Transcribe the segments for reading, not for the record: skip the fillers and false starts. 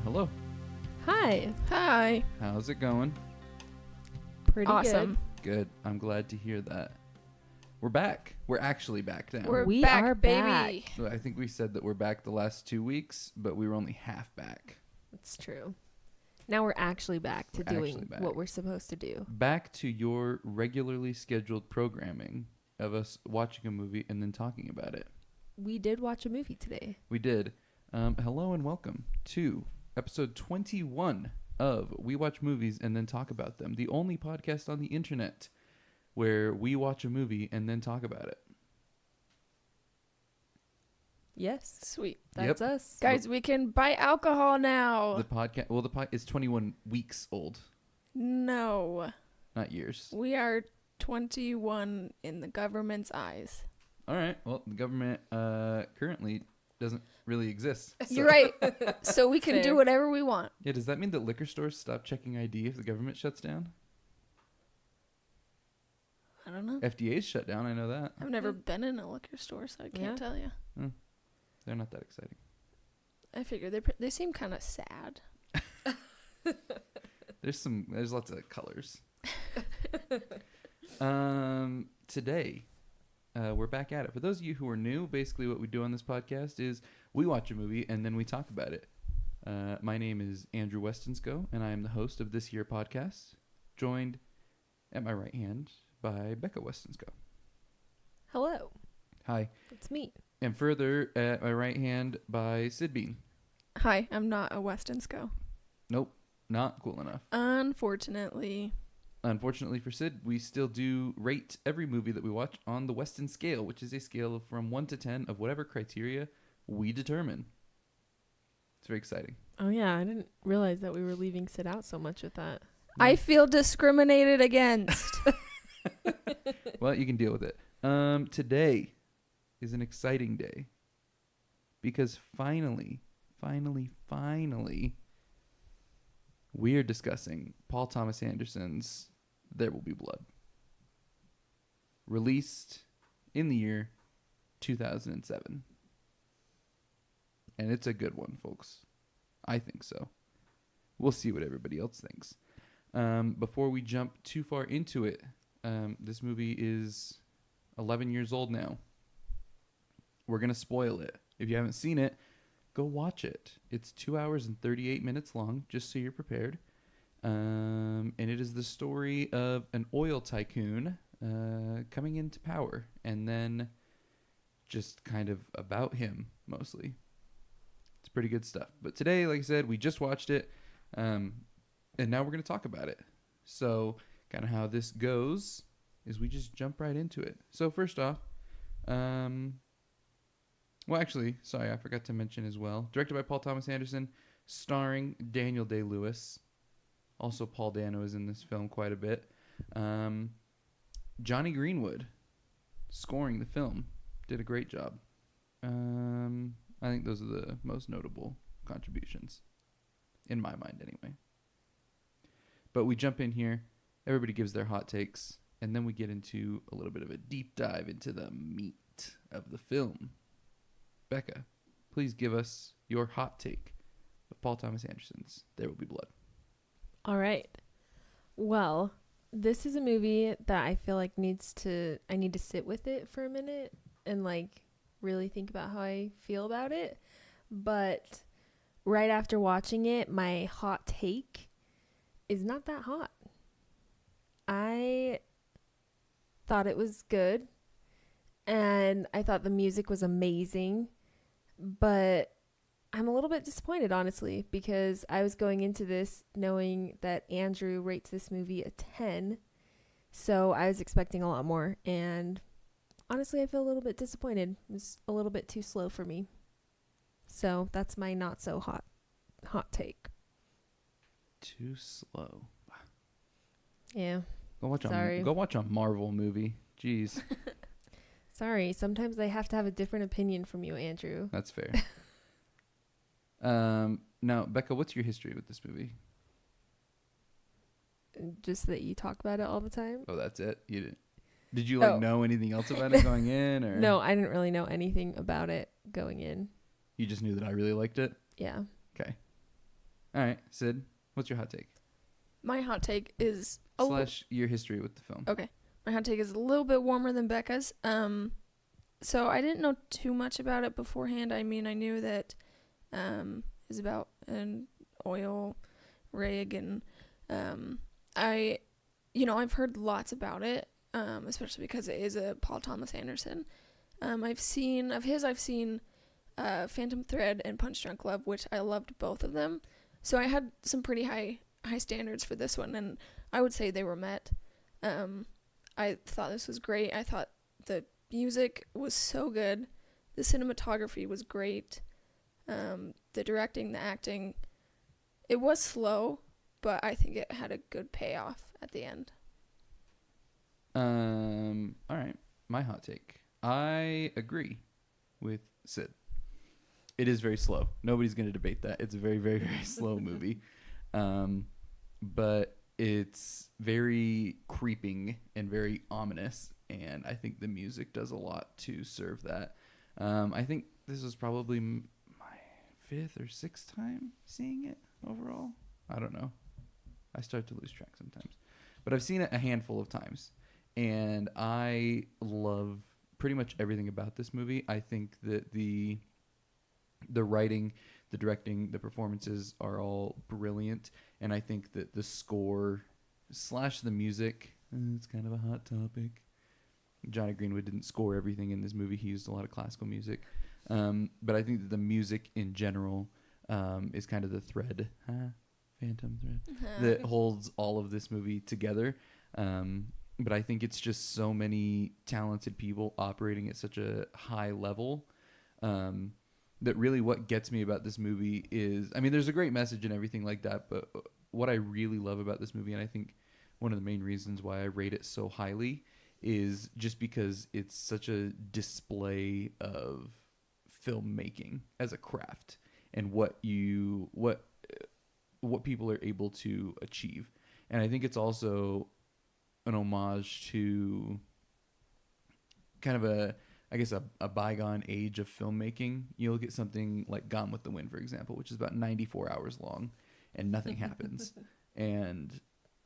Hello. Hi. Hi. How's it going? Pretty Awesome. Good. I'm glad to hear that. We're back. We're actually back now. We back, are baby. So I think we said that we're back the last 2 weeks, but we were only half back. That's true. Now we're actually back to We're doing actually back. what we're supposed to do. Back to your regularly scheduled programming of us watching a movie and then talking about it. We did watch a movie today. We did. Hello and welcome to episode 21 of We Watch Movies and Then Talk About Them, the only podcast on the internet where we watch a movie and then talk about it. Yes. Sweet. That's us. Guys, we can buy alcohol now. The podcast, well, it's 21 weeks old, No. not years. We are 21 in the government's eyes. All right. Well, the government currently doesn't really exist. So. You're right. So we can Fair. do whatever we want. Yeah. Does that mean that liquor stores stop checking ID if the government shuts down? I don't know. FDA's shut down. I know that. I've never been in a liquor store, so I can't tell you. They're not that exciting. I figure they seem kind of sad. There's lots of colors. Today, we're back at it. For those of you who are new, basically what we do on this podcast is we watch a movie and then we talk about it. My name is Andrew Westonsko, and I am the host of this here podcast, joined at my right hand by Becca Westonsko. Hello. Hi. It's me. And further at my right hand by Sid Bean. Hi, I'm not a Westonsco. Nope, not cool enough. Unfortunately. Unfortunately for Sid, we still do rate every movie that we watch on the Weston scale, which is a scale from 1 to 10 of whatever criteria we determine. It's very exciting. Oh, yeah. I didn't realize that we were leaving Sid out so much with that. I feel discriminated against. Well, you can deal with it. Today is an exciting day because finally, we are discussing Paul Thomas Anderson's There Will Be Blood, released in the year 2007. And it's a good one, folks. I think so. We'll see what everybody else thinks. Before we jump too far into it, this movie is 11 years old now. We're going to spoil it. If you haven't seen it, go watch it. It's 2 hours and 38 minutes long, just so you're prepared. And it is the story of an oil tycoon coming into power, and then just kind of about him, mostly. It's pretty good stuff. But today, like I said, we just watched it, and now we're going to talk about it. So kind of how this goes is we just jump right into it. So first off, well, actually, sorry, I forgot to mention as well. Directed by Paul Thomas Anderson, starring Daniel Day-Lewis. Also, Paul Dano is in this film quite a bit. Johnny Greenwood, scoring the film, did a great job. I think those are the most notable contributions, in my mind anyway. But we jump in here, everybody gives their hot takes, and then we get into a little bit of a deep dive into the meat of the film. Becca, please give us your hot take of Paul Thomas Anderson's There Will Be Blood. All right. Well, this is a movie that I feel like I need to sit with it for a minute and really think about how I feel about it. But right after watching it, my hot take is not that hot. I thought it was good, and I thought the music was amazing, but I'm a little bit disappointed, honestly, because I was going into this knowing that Andrew rates this movie a 10, so I was expecting a lot more, and honestly, I feel a little bit disappointed. It's a little bit too slow for me. So that's my not so hot take. Too slow. Yeah. Go Sorry. watch a Marvel movie. Jeez. Sorry, sometimes I have to have a different opinion from you, Andrew. That's fair. Now, Becca, what's your history with this movie? Just that you talk about it all the time? Oh, that's it? You didn't? Did you know anything else about it going in, or No, I didn't really know anything about it going in. you just knew that I really liked it? Yeah. Okay. All right, Sid, what's your hot take? My hot take is Slash your history with the film. okay. My hot take is a little bit warmer than Becca's. So I didn't know too much about it beforehand. I mean, I knew that it's about an oil rig, and I've heard lots about it, especially because it is a Paul Thomas Anderson. I've seen Phantom Thread and Punch Drunk Love, which I loved both of them. So I had some pretty high standards for this one, and I would say they were met. I thought this was great. I thought the music was so good. The cinematography was great. The directing, the acting, it was slow, but I think it had a good payoff at the end. All right, my hot take. I agree with Sid. It is very slow. Nobody's going to debate that. It's a very, very, very slow movie. But it's very creeping and very ominous, and I think the music does a lot to serve that. I think this was probably my 5th or 6th time seeing it overall. I don't know. I start to lose track sometimes. But I've seen it a handful of times, and I love pretty much everything about this movie. I think that the writing, the directing, the performances are all brilliant, and I think that the score / the music, it's kind of a hot topic. Johnny Greenwood didn't score everything in this movie. He used a lot of classical music. But I think that the music in general is kind of the thread, phantom thread, that holds all of this movie together. But I think it's just so many talented people operating at such a high level that really what gets me about this movie is, I mean, there's a great message and everything like that, but what I really love about this movie, and I think one of the main reasons why I rate it so highly, is just because it's such a display of filmmaking as a craft and what people are able to achieve. And I think it's also an homage to kind of a bygone age of filmmaking. You look at something like Gone with the Wind, for example, which is about 94 hours long and nothing happens. And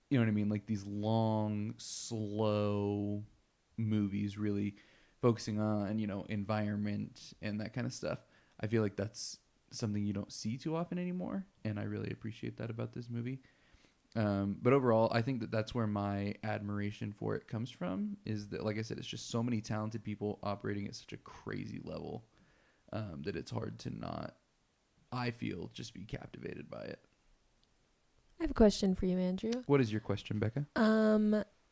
you know what I mean? Like these long, slow movies really focusing on, environment and that kind of stuff. I feel like that's something you don't see too often anymore. And I really appreciate that about this movie. But overall, I think that that's where my admiration for it comes from, is that, like I said, it's just so many talented people operating at such a crazy level that it's hard to not, I feel, just be captivated by it. I have a question for you, Andrew. What is your question, Becca?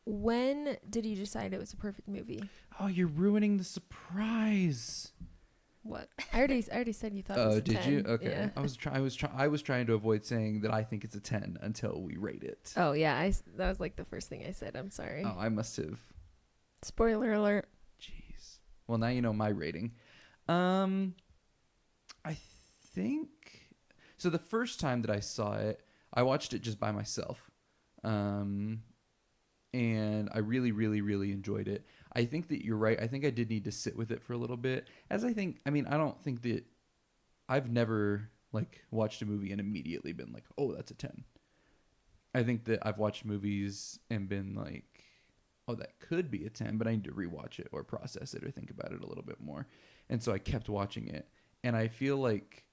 When did you decide it was a perfect movie? Oh, you're ruining the surprise. What? I already said you thought it was a 10. Oh, did you? Okay. Yeah. I was trying to avoid saying that I think it's a 10 until we rate it. Oh, yeah. That was like the first thing I said. I'm sorry. Oh, I must have. Spoiler alert. Jeez. Well, now you know my rating. I think so. The first time that I saw it, I watched it just by myself. And I really, really, really enjoyed it. I think that you're right. I think I did need to sit with it for a little bit. I don't think that I've never watched a movie and immediately been like, oh, that's a 10. I think that I've watched movies and been like, oh, that could be a 10, but I need to rewatch it or process it or think about it a little bit more. And so I kept watching it. And I feel like,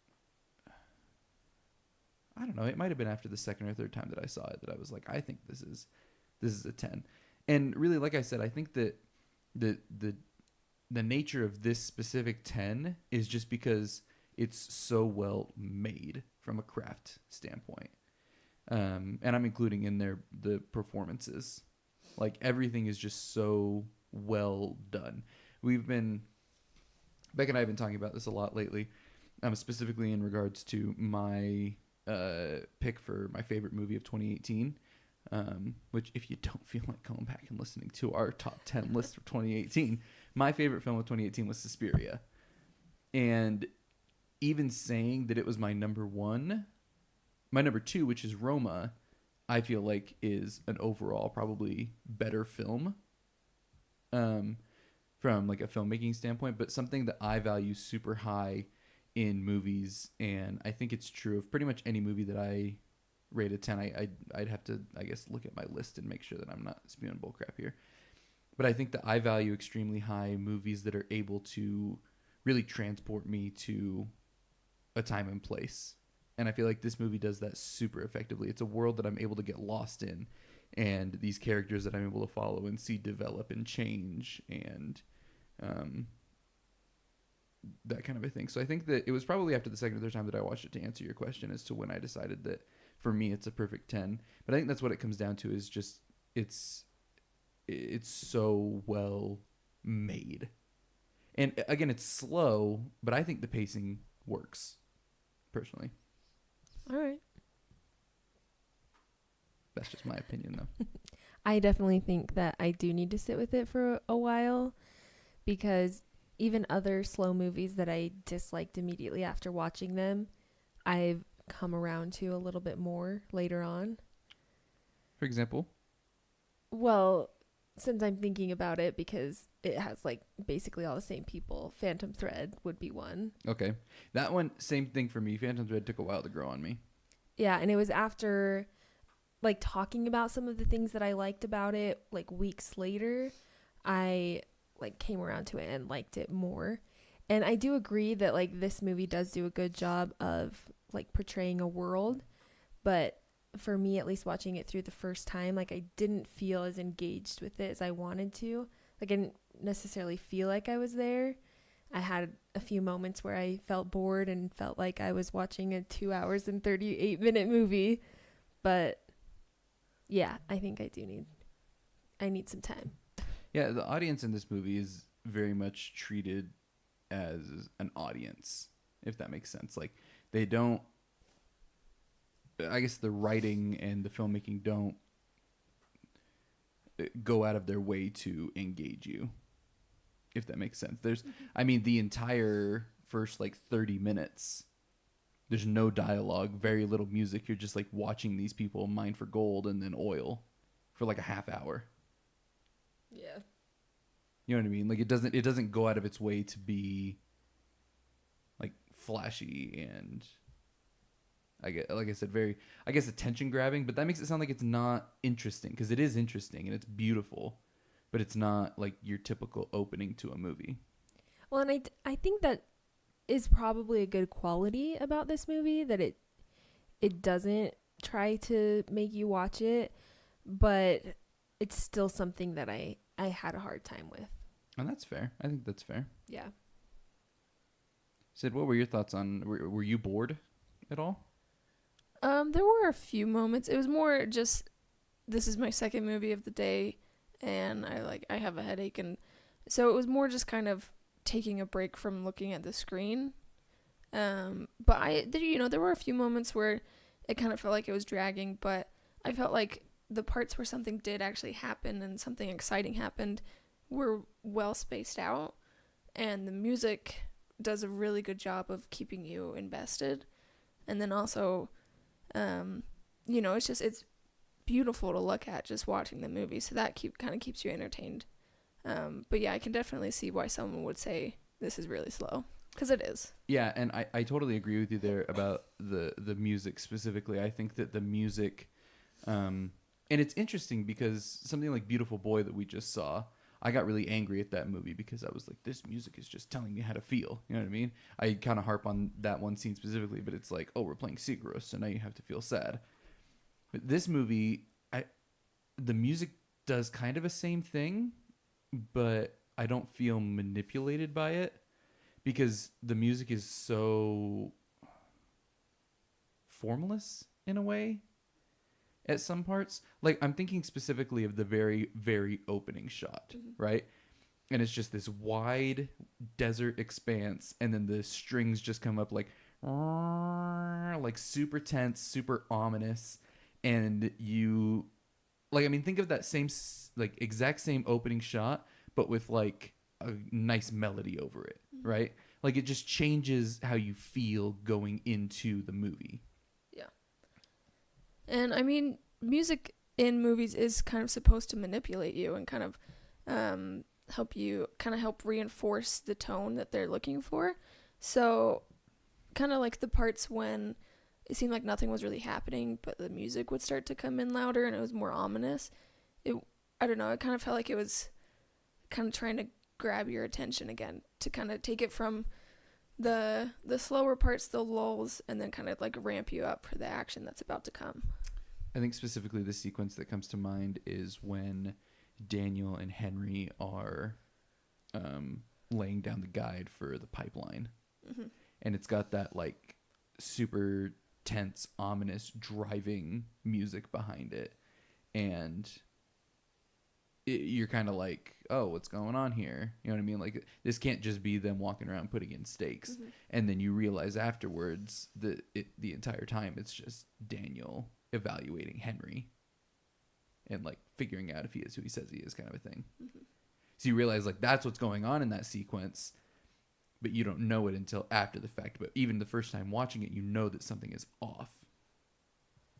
I don't know, it might have been after the second or third time that I saw it that I was like, I think this is a 10. And really, like I said, I think that the nature of this specific 10 is just because it's so well made from a craft standpoint. And I'm including in there the performances. Like, everything is just so well done. Beck and I have been talking about this a lot lately, specifically in regards to my pick for my favorite movie of 2018. Which, if you don't feel like going back and listening to our top 10 list of 2018, my favorite film of 2018 was Suspiria. And even saying that it was my number 1, my number 2, which is Roma, I feel like is an overall probably better film from like a filmmaking standpoint. But something that I value super high in movies, and I think it's true of pretty much any movie that I rate a 10. I'd have to, I guess, look at my list and make sure that I'm not spewing bullcrap here. But I think that I value extremely high movies that are able to really transport me to a time and place. And I feel like this movie does that super effectively. It's a world that I'm able to get lost in, and these characters that I'm able to follow and see develop and change, and that kind of a thing. So I think that it was probably after the second or third time that I watched it to answer your question as to when I decided that for me it's a perfect 10. But I think that's what it comes down to, is just it's so well made. And again, it's slow, but I think the pacing works, personally. All right. That's just my opinion, though. I definitely think that I do need to sit with it for a while, because even other slow movies that I disliked immediately after watching them, I've come around to a little bit more later on. For example? Well, since I'm thinking about it, because it has like basically all the same people, Phantom Thread would be one. Okay. That one, same thing for me. Phantom Thread took a while to grow on me. Yeah, and it was after like talking about some of the things that I liked about it, like weeks later, I like came around to it and liked it more. And I do agree that like this movie does do a good job of like portraying a world, but for me, at least watching it through the first time, like I didn't feel as engaged with it as I wanted to. Like I didn't necessarily feel like I was there. I had a few moments where I felt bored and felt like I was watching a 2 hours and 38-minute movie. But yeah, I think I need some time. Yeah, the audience in this movie is very much treated as an audience, if that makes sense. Like, they don't, I guess the writing and the filmmaking don't go out of their way to engage you, if that makes sense. I mean, the entire first like 30 minutes, there's no dialogue, very little music. You're just like watching these people mine for gold and then oil for like a half hour. Yeah. You know what I mean? Like it doesn't go out of its way to be like flashy and like I said, very, I guess, attention grabbing, but that makes it sound like it's not interesting, because it is interesting and it's beautiful, but it's not like your typical opening to a movie. Well, and I think that is probably a good quality about this movie, that it doesn't try to make you watch it, but it's still something that I had a hard time with. And that's fair. I think that's fair. Yeah. Sid, what were your thoughts on, were you bored at all? There were a few moments. It was more just, this is my second movie of the day, and I have a headache, and so it was more just kind of taking a break from looking at the screen. But there were a few moments where it kind of felt like it was dragging, but I felt like the parts where something did actually happen and something exciting happened were well spaced out, and the music does a really good job of keeping you invested. And then also, it's beautiful to look at just watching the movie, so that kind of keeps you entertained. But yeah, I can definitely see why someone would say this is really slow, because it is. Yeah, and I totally agree with you there about the music specifically. I think that the music, and it's interesting because something like Beautiful Boy that we just saw, I got really angry at that movie because I was like, this music is just telling me how to feel. You know what I mean? I kind of harp on that one scene specifically, but it's like, oh, we're playing Sigur Rós, so now you have to feel sad. But this movie, the music does kind of the same thing, but I don't feel manipulated by it because the music is so formless in a way at some parts. Like, I'm thinking specifically of the very, very opening shot, right? And it's just this wide desert expanse, and then the strings just come up like super tense, super ominous, and you, like, I mean, think of that same, like, exact same opening shot, but with like a nice melody over it, right? Like, it just changes how you feel going into the movie. Yeah. And I mean, music in movies is kind of supposed to manipulate you and kind of help reinforce the tone that they're looking for. So kind of like the parts when it seemed like nothing was really happening, but the music would start to come in louder and it was more ominous. I don't know, it kind of felt like it was kind of trying to grab your attention again, to kind of take it from the slower parts, the lulls, and then kind of like ramp you up for the action that's about to come. I think specifically the sequence that comes to mind is when Daniel and Henry are laying down the guide for the pipeline. Mm-hmm. And it's got that like super tense, ominous driving music behind it. And you're kind of like, oh, what's going on here? You know what I mean? Like, this can't just be them walking around putting in stakes. Mm-hmm. And then you realize afterwards that the entire time it's just Daniel evaluating Henry and like figuring out if he is who he says he is, kind of a thing. Mm-hmm. So you realize like that's what's going on in that sequence, but you don't know it until after the fact. But even the first time watching it, you know that something is off.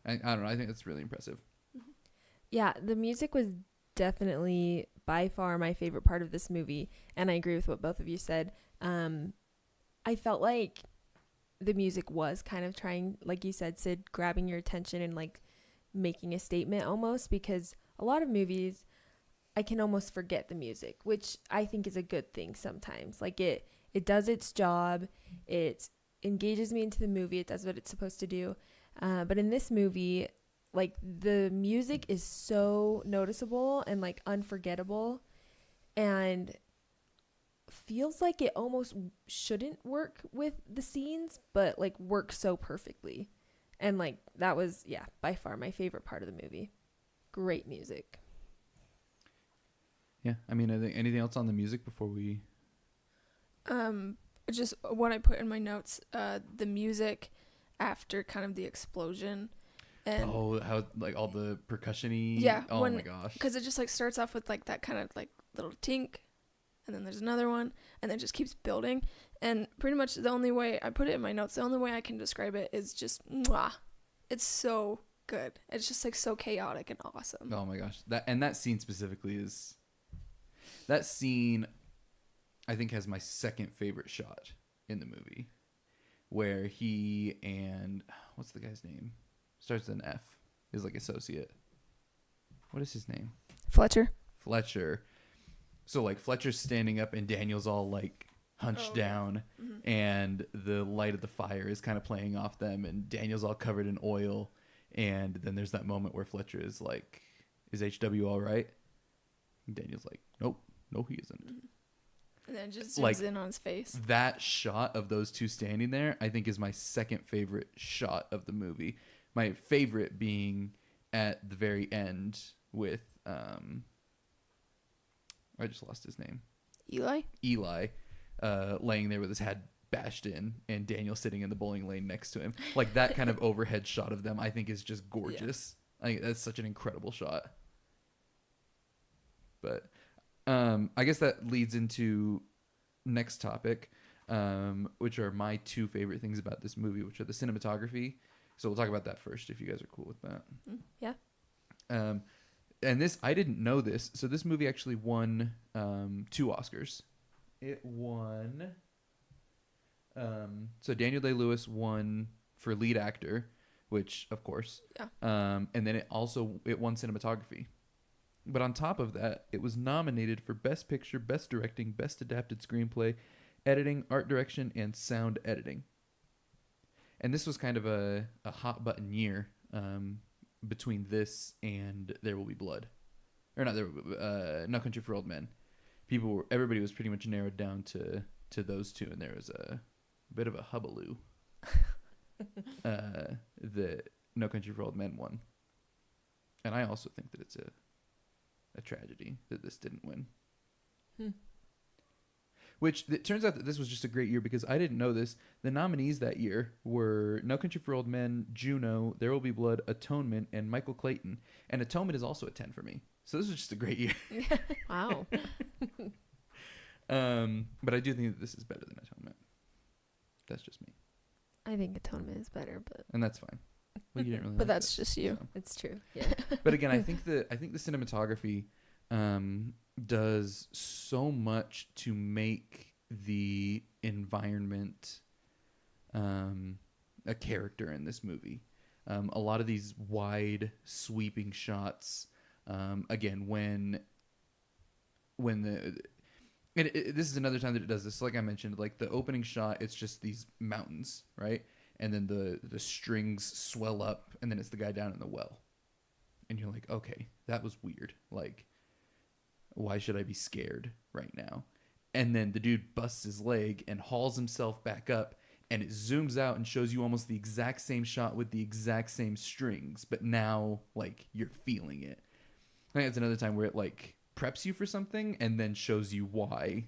I don't know. I think that's really impressive. Yeah, the music was definitely by far my favorite part of this movie, and I agree with what both of you said. I felt like the music was kind of trying, like you said, Sid, grabbing your attention and like making a statement almost, because a lot of movies I can almost forget the music, which I think is a good thing sometimes. Like it does its job, it engages me into the movie, it does what it's supposed to do. But in this movie, like the music is so noticeable and like unforgettable, and feels like it almost shouldn't work with the scenes, but like works so perfectly. And like that was, yeah, by far my favorite part of the movie. Great music. Yeah, I mean, I think anything else on the music before we? Just what I put in my notes, the music after kind of the explosion. And How like all the percussion-y? Yeah, Oh my gosh. because it just like starts off with like that kind of like little tink, and then there's another one, and then it just keeps building. And pretty much the only way I put it in my notes, the only way I can describe it is just mwah. It's so good. It's just like so chaotic and awesome. Oh my gosh. That scene specifically is. That scene, I think, has my second favorite shot in the movie, where he and what's the guy's name? Starts with an F. His like associate. What is his name? Fletcher. Fletcher. So like Fletcher's standing up and Daniel's all like hunched down, Mm-hmm. and the light of the fire is kind of playing off them, and Daniel's all covered in oil, and then there's that moment where Fletcher is like, "Is HW all right?" And Daniel's like, "Nope, no, he isn't." And then it just zooms Like, in on his face. That shot of those two standing there, I think, is my second favorite shot of the movie. My favorite being at the very end with I just lost his name. Eli? Eli, laying there with his head bashed in, and Daniel sitting in the bowling lane next to him. Like that kind of overhead shot of them, I think, is just gorgeous. I think that's such an incredible shot. But I guess that leads into next topic, which are my two favorite things about this movie, which are the cinematography. So we'll talk about that first, if you guys are cool with that. Yeah. And this, I didn't know this. So this movie actually won 2 Oscars. It won. So Daniel Day-Lewis won for lead actor, which of course. Yeah. And then it won cinematography. But on top of that, it was nominated for Best Picture, Best Directing, Best Adapted Screenplay, Editing, Art Direction, and Sound Editing. And this was kind of a hot button year between this and There Will Be Blood, or not No Country for Old Men. Everybody was pretty much narrowed down to those two, and there was a bit of a hullabaloo. The No Country for Old Men won, and I also think that it's a tragedy that this didn't win. Which it turns out that this was just a great year, because I didn't know this. The nominees that year were No Country for Old Men, Juno, There Will Be Blood, Atonement, and Michael Clayton. And Atonement is also a 10 for me. So this was just a great year. Wow. But I do think that this is better than Atonement. That's just me. I think Atonement is better, but And that's fine. Well, you didn't really But like that's it, just you. so. it's true. Yeah. But again, I think the cinematography does so much to make the environment a character in this movie. A lot of these wide sweeping shots, again, when the this is another time that it does this. Like I mentioned, like the opening shot, it's just these mountains, right? And then the strings swell up, and then it's the guy down in the well, and you're like, okay, that was weird. Like, why should I be scared right now? And then the dude busts his leg and hauls himself back up, and it zooms out and shows you almost the exact same shot with the exact same strings, but now like you're feeling it. I think that's another time where it like preps you for something and then shows you why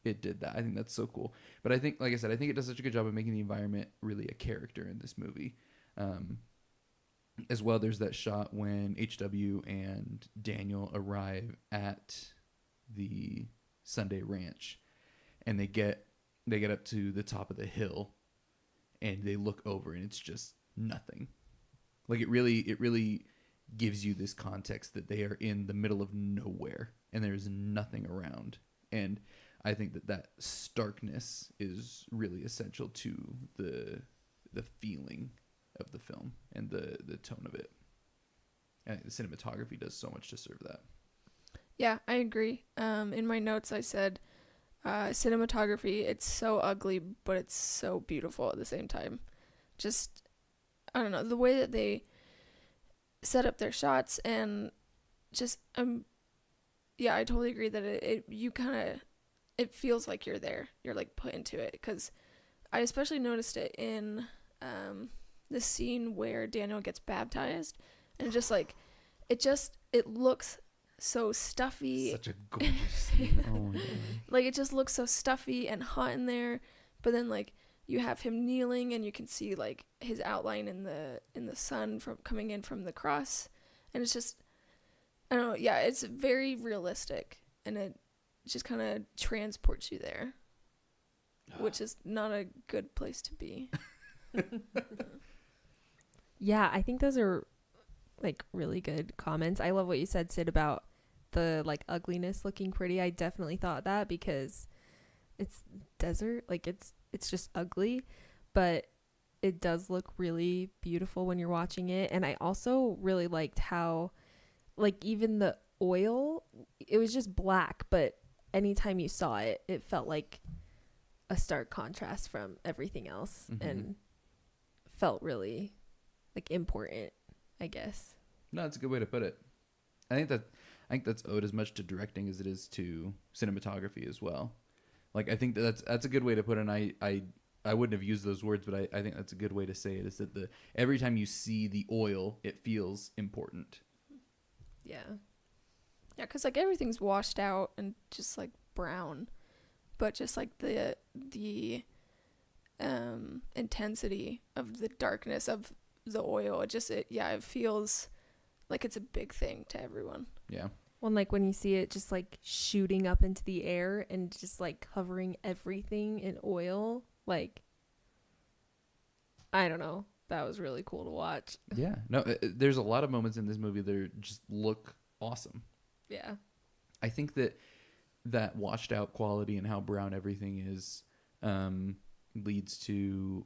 it did that. I think that's so cool. But I think, like I said, I think it does such a good job of making the environment really a character in this movie. As well, there's that shot when HW and Daniel arrive at the Sunday Ranch, and they get up to the top of the hill, and they look over, and it's just nothing. Like it really gives you this context that they are in the middle of nowhere, and there's nothing around. And I think that starkness is really essential to the feeling of the film and the tone of it. And the cinematography does so much to serve that. Yeah, I agree. In my notes, I said cinematography, it's so ugly, but it's so beautiful at the same time. Just, I don't know, the way that they set up their shots, and just, yeah, I totally agree that it feels like you're there. You're like put into it, because I especially noticed it in the scene where Daniel gets baptized, and it looks so stuffy. Such a gorgeous scene. Oh my God. Like it just looks so stuffy and hot in there, but then like you have him kneeling, and you can see like his outline in the sun from coming in from the cross, and it's just, I don't know, yeah, it's very realistic, and it just kind of transports you there, which is not a good place to be. Yeah, I think those are like really good comments. I love what you said, Sid, about the like ugliness looking pretty. I definitely thought that, because it's desert, like it's just ugly, but it does look really beautiful when you're watching it. And I also really liked how like even the oil, it was just black, but anytime you saw it, it felt like a stark contrast from everything else, and felt really like important, I guess. No, that's a good way to put it. I think that's owed as much to directing as it is to cinematography as well. Like I think that's a good way to put it. And I wouldn't have used those words, but I think that's a good way to say it, is that every time you see the oil, it feels important. Yeah, because like everything's washed out and just like brown, but just like the intensity of the darkness of the oil, it feels like it's a big thing to everyone. Yeah. Well, like when you see it just like shooting up into the air and just like covering everything in oil, like, I don't know, that was really cool to watch. Yeah. No, there's a lot of moments in this movie that just look awesome. Yeah. I think that washed out quality and how brown everything is leads to,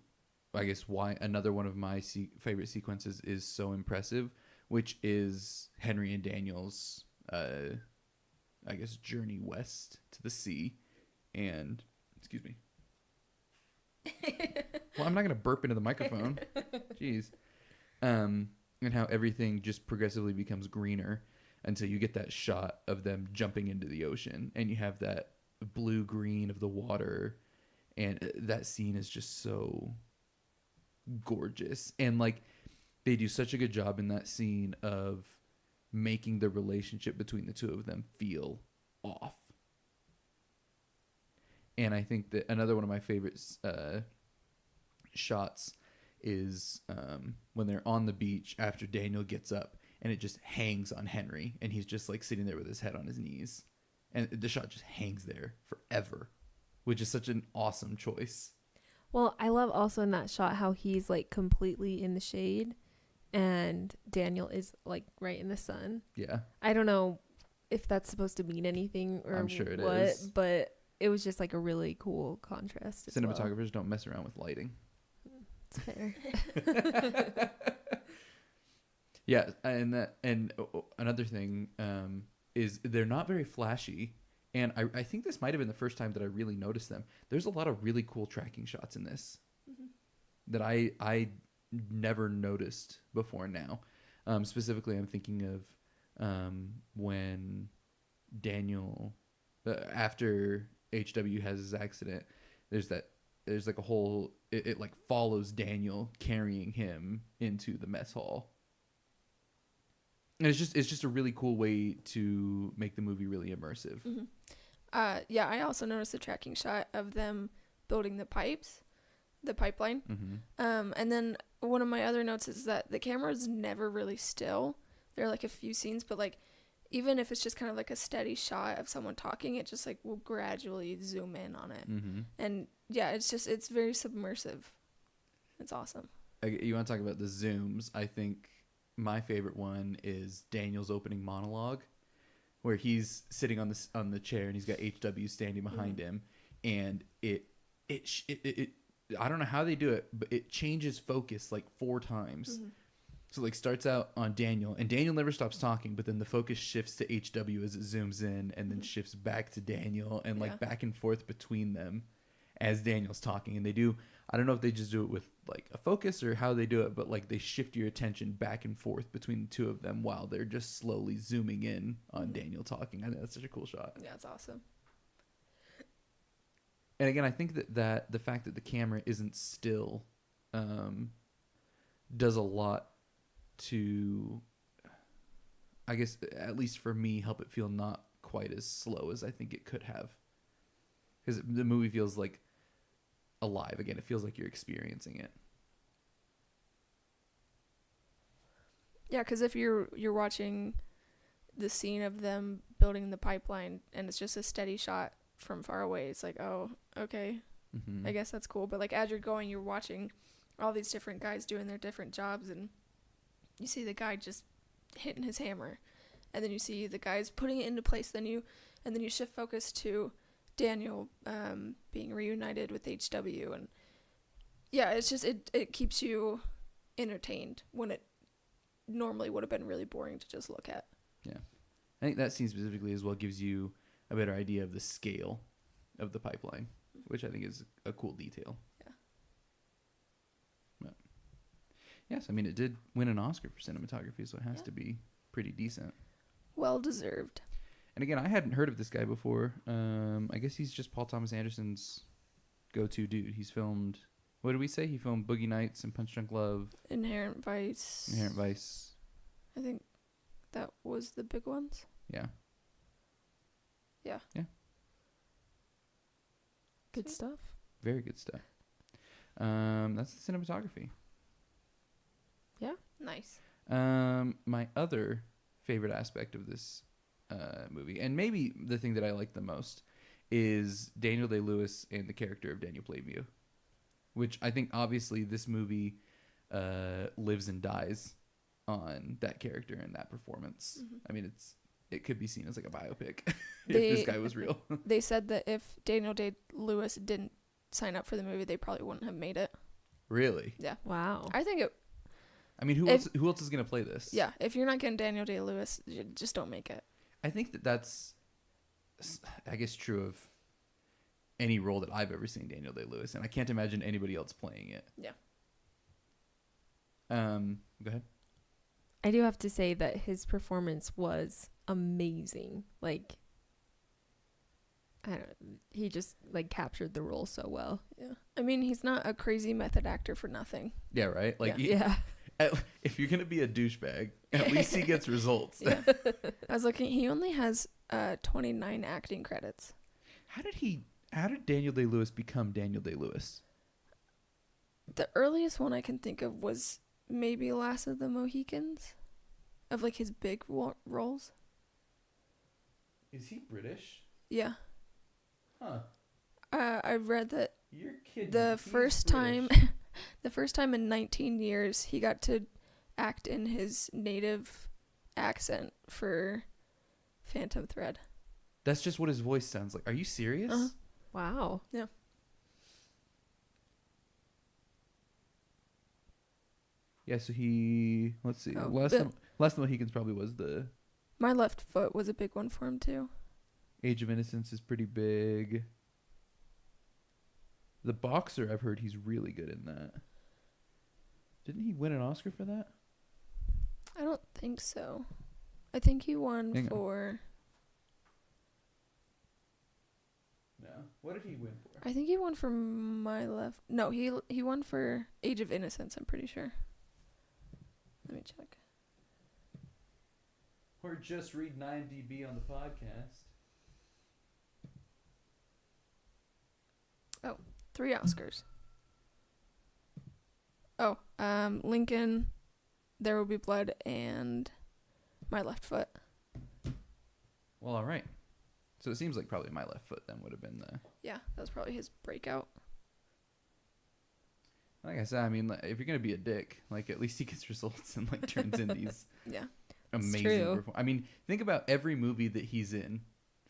I guess, why another one of my favorite sequences is so impressive, which is Henry and Daniel's, I guess, journey west to the sea. And, excuse me. Well, I'm not going to burp into the microphone. Jeez. And how everything just progressively becomes greener until you get that shot of them jumping into the ocean, and you have that blue-green of the water, and that scene is just so gorgeous. And like they do such a good job in that scene of making the relationship between the two of them feel off. And I think that another one of my favorite shots is when they're on the beach after Daniel gets up, and it just hangs on Henry, and he's just like sitting there with his head on his knees, and the shot just hangs there forever, which is such an awesome choice. Well, I love also in that shot how he's like completely in the shade and Daniel is like right in the sun. Yeah. I don't know if that's supposed to mean anything or I'm sure it what, is. but it was just like a really cool contrast. As Cinematographers don't mess around with lighting. That's fair. Yeah, and another thing is they're not very flashy, and I think this might have been the first time that I really noticed them. There's a lot of really cool tracking shots in this that I never noticed before now. Specifically, I'm thinking of when Daniel, after HW has his accident, there's like a whole it like follows Daniel carrying him into the mess hall. And it's just a really cool way to make the movie really immersive. Yeah, I also noticed the tracking shot of them building the pipeline. And then one of my other notes is that the camera's never really still. There are like a few scenes, but like even if it's just kind of like a steady shot of someone talking, it just like will gradually zoom in on it. And yeah, it's very submersive. It's awesome. You want to talk about the zooms? I think my favorite one is Daniel's opening monologue, where he's sitting on the chair and he's got HW standing behind him, and it I don't know how they do it, but it changes focus like 4 times. So like starts out on Daniel, and Daniel never stops talking, but then the focus shifts to HW as it zooms in, and then shifts back to Daniel, and like back and forth between them as Daniel's talking. And they do, I don't know if they just do it with like a focus or how they do it, but like they shift your attention back and forth between the two of them while they're just slowly zooming in on Daniel talking. I think that's such a cool shot. Yeah, it's awesome. And again, I think that the fact that the camera isn't still does a lot to, I guess, at least for me, help it feel not quite as slow as I think it could have. Because the movie feels like alive again. It feels like you're experiencing it. Yeah, because if you're watching the scene of them building the pipeline and it's just a steady shot from far away, it's like, oh, okay, I guess that's cool. But like as you're going, you're watching all these different guys doing their different jobs, and you see the guy just hitting his hammer, and then you see the guys putting it into place. Then you shift focus to Daniel being reunited with HW, and yeah, it's just it keeps you entertained when it normally would have been really boring to just look at. Yeah, I think that scene specifically as well gives you a better idea of the scale of the pipeline, which I think is a cool detail. Yeah. But yes, I mean, it did win an Oscar for cinematography, so it has to be pretty decent. Well deserved. And again, I hadn't heard of this guy before. I guess he's just Paul Thomas Anderson's go-to dude. He's filmed, what did we say? He filmed Boogie Nights and Punch Drunk Love. Inherent Vice. I think that was the big ones. Yeah. Yeah. Yeah. Good stuff. Very good stuff. That's the cinematography. Yeah. Nice. My other favorite aspect of this movie, and maybe the thing that I like the most, is Daniel Day-Lewis and the character of Daniel Plainview, which I think obviously this movie lives and dies on that character and that performance. I mean, it could be seen as like a biopic if this guy was real. They said that if Daniel Day-Lewis didn't sign up for the movie, they probably wouldn't have made it. Really? Yeah. Wow. I think it. I mean, who else is gonna play this? Yeah, if you're not getting Daniel Day-Lewis, you just don't make it. I think that's, I guess, true of any role that I've ever seen Daniel Day-Lewis, and I can't imagine anybody else playing it. Yeah. Go ahead. I do have to say that his performance was amazing. Like, he just like captured the role so well. Yeah. I mean, he's not a crazy method actor for nothing. Yeah, right? Like, Yeah. if you're going to be a douchebag, at least he gets results. Yeah. I was looking, he only has 29 acting credits. How did Daniel Day-Lewis become Daniel Day-Lewis? The earliest one I can think of was maybe Last of the Mohicans, of like his big roles. Is he British? Yeah. Huh. I read that You're kidding. the first time in 19 years he got to act in his native accent for Phantom Thread. That's just what his voice sounds like. Are you serious? Uh-huh. Wow. Yeah. Yeah, so he, let's see, Oh, Last Bill. of the Mohicans probably was the My Left Foot was a big one for him too. Age of Innocence is pretty big. The Boxer, I've heard he's really good in that. Didn't he win an Oscar for that? I don't think so. I think he won Hang on. for. No. What did he win for? I think he won for My Left. No, he won for Age of Innocence. I'm pretty sure. Let me check. Or just read 9DB on the podcast. 3 Oscars. Oh, Lincoln, There Will Be Blood, and My Left Foot. Well, all right. So it seems like probably My Left Foot then would have been the. Yeah, that was probably his breakout. Like I said, I mean, like, if you're gonna be a dick, like at least he gets results and like turns in these Yeah. amazing. true. I mean, think about every movie that he's in.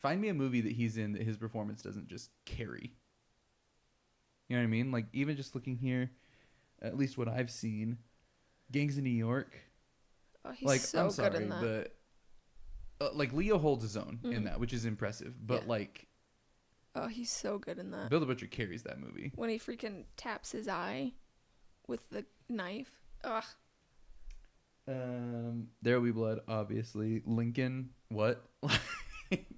Find me a movie that he's in that his performance doesn't just carry. You know what I mean? Like even just looking here, at least what I've seen, Gangs of New York. Oh, he's Like so I'm sorry, good in that. but like Leo holds his own in Mhm. that, which is impressive. But Yeah. like Oh, he's so good in that. Bill the Butcher carries that movie. When he freaking taps his eye with the knife. Ugh. There Will Be Blood, obviously. Lincoln, what?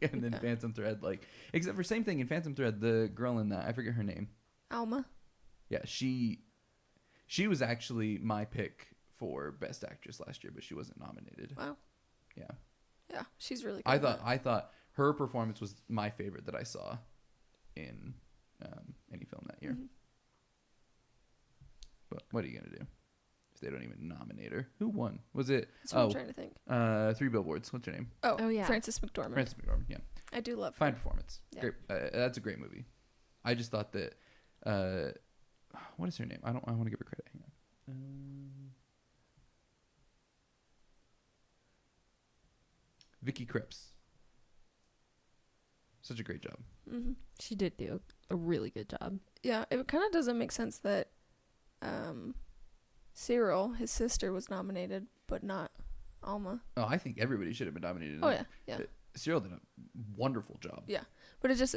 And then Yeah. Phantom Thread, like except for same thing in Phantom Thread, the girl in that, I forget her name. Alma. Yeah, she was actually my pick for Best Actress last year, but she wasn't nominated. Wow. Yeah. Yeah, she's really good. I in thought that. I thought her performance was my favorite that I saw in any film that year. Mhm. But what are you gonna do if they don't even nominate her? Who won? Was it That's what I'm trying to think. 3 Billboards? What's her name? Oh, yeah. Frances McDormand. Frances McDormand. Yeah, I do love fine her. performance. Yeah. Great. That's a great movie. I just thought that. What is her name? I want to give her credit. Hang on. Vicky Krieps. Such a great job. Hmm. She did do a really good job. Yeah, it kind of doesn't make sense that Cyril, his sister, was nominated, but not Alma. Oh, I think everybody should have been nominated. Oh, yeah, yeah. Cyril did a wonderful job. Yeah. But it just,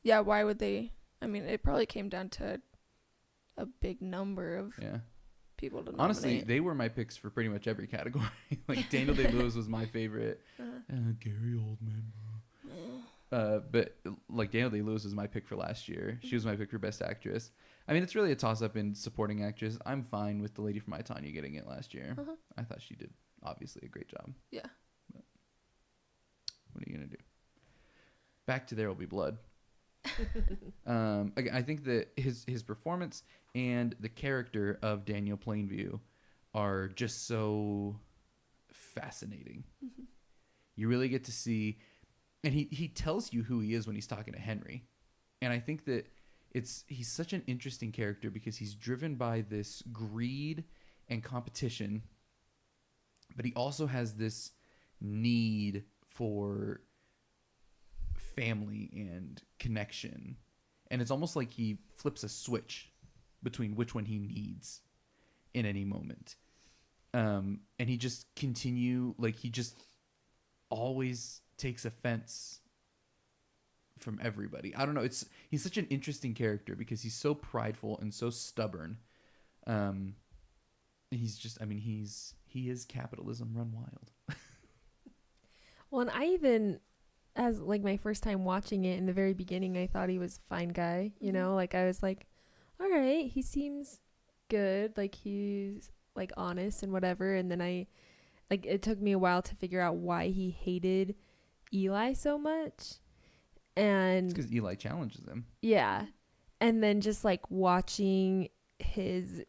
yeah, why would they? I mean, it probably came down to a big number of Yeah. people to nominate. Honestly, they were my picks for pretty much every category. Like Daniel Day-Lewis was my favorite. Gary Oldman. But like Daniel Day-Lewis was my pick for last year. She was my pick for Best Actress. I mean, it's really a toss-up in supporting actress. I'm fine with the lady from I, Tonya getting it last year. Uh-huh. I thought she did obviously a great job. Yeah. But what are you gonna do? Back to There Will Be Blood. Again, I think that his performance and the character of Daniel Plainview are just so fascinating. Mhm. You really get to see, and he tells you who he is when he's talking to Henry, and I think that he's such an interesting character because he's driven by this greed and competition, but he also has this need for family and connection, and it's almost like he flips a switch between which one he needs in any moment, and he just he just always takes offense from everybody. I don't know, he's such an interesting character because he's so prideful and so stubborn. He's just, I mean, he is capitalism run wild. Well, and I even, as like my first time watching it in the very beginning, I thought he was a fine guy, you Mhm. know, like I was like, all right, he seems good, like he's like honest and whatever. And then it took me a while to figure out why he hated Eli so much. And It's because Eli challenges him. yeah. And then just like watching his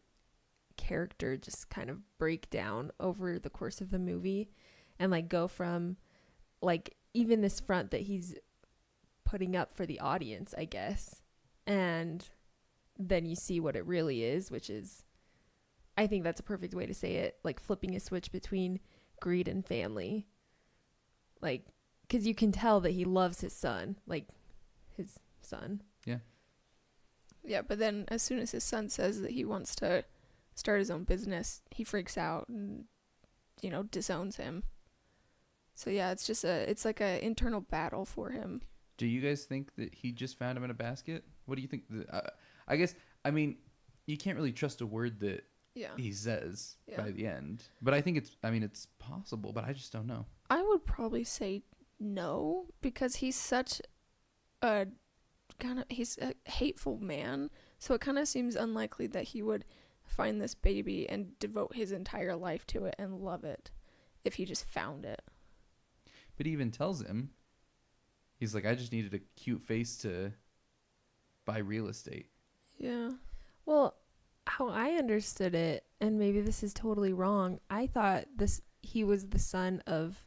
character just kind of break down over the course of the movie and like go from like even this front that he's putting up for the audience, I guess. And then you see what it really is, which is, I think that's a perfect way to say it, like flipping a switch between greed and family. Like, because you can tell that he loves his son, like his son. Yeah, but then as soon as his son says that he wants to start his own business, he freaks out and, disowns him. So yeah, it's like a internal battle for him. Do you guys think that he just found him in a basket? What do you think? I guess, I mean, you can't really trust a word that Yeah. he says Yeah. by the end. But I think it's possible, but I just don't know. I would probably say no, because he's such he's a hateful man. So it kind of seems unlikely that he would find this baby and devote his entire life to it and love it if he just found it. But he even tells him, he's like, I just needed a cute face to buy real estate. Yeah. Well, how I understood it, and maybe this is totally wrong, I thought he was the son of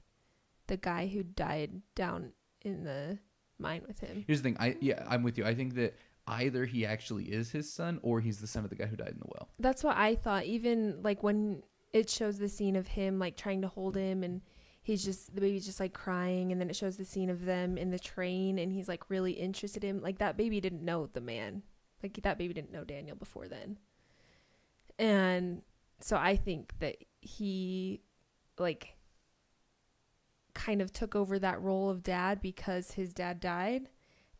the guy who died down in the mine with him. Here's the thing. I'm with you. I think that either he actually is his son or he's the son of the guy who died in the well. That's what I thought. Even like when it shows the scene of him like trying to hold him, and the baby's just like crying, and then it shows the scene of them in the train, and he's like really interested in him. Like that baby didn't know the man. Like that baby didn't know Daniel before then. And so I think that he like kind of took over that role of dad because his dad died,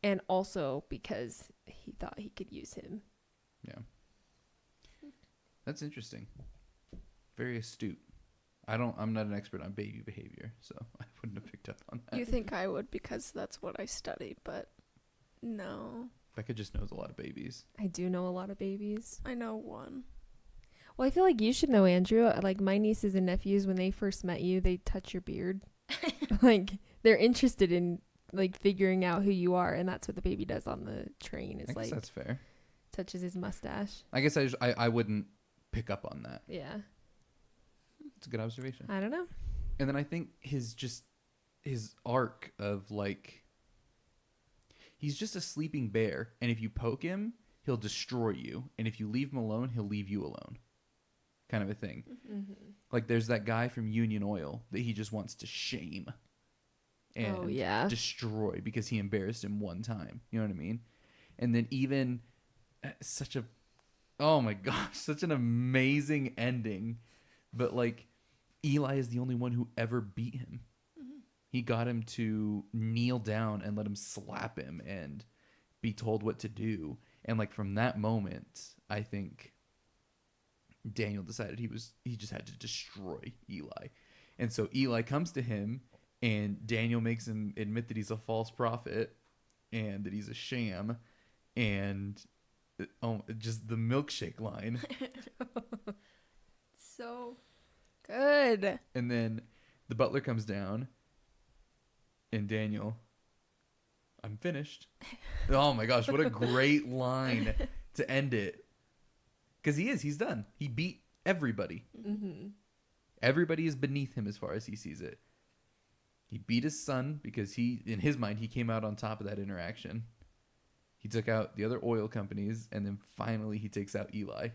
and also because he thought he could use him. Yeah. That's interesting. Very astute. I'm not an expert on baby behavior, so I wouldn't have picked up on that. You think I would because that's what I study, but no. Becca just knows a lot of babies. I do know a lot of babies. I know one. Well, I feel like you should know, Andrew. Like my nieces and nephews, when they first met you, they touch your beard. Like they're interested in like figuring out who you are, and that's what the baby does on the train. Is I guess like that's fair. touches his mustache. I guess I wouldn't pick up on that. Yeah, It's a good observation. I don't know. And then I think his arc of like, he's just a sleeping bear, and if you poke him, he'll destroy you, and if you leave him alone, he'll leave you alone, kind of a thing. Mm-hmm. Like there's that guy from Union Oil that he just wants to shame and destroy because he embarrassed him one time. You know what I mean? And then even oh my gosh, such an amazing ending. But like Eli is the only one who ever beat him. Mm-hmm. He got him to kneel down and let him slap him and be told what to do. And like from that moment, I think Daniel decided he just had to destroy Eli. And so Eli comes to him, and Daniel makes him admit that he's a false prophet and that he's a sham. And just the milkshake line. So good. And then the butler comes down, and Daniel, I'm finished. Oh my gosh, what a great line to end it. Because he's done. He beat everybody. Mm-hmm. Everybody is beneath him as far as he sees it. He beat his son because in his mind, he came out on top of that interaction. He took out the other oil companies, and then finally he takes out Eli.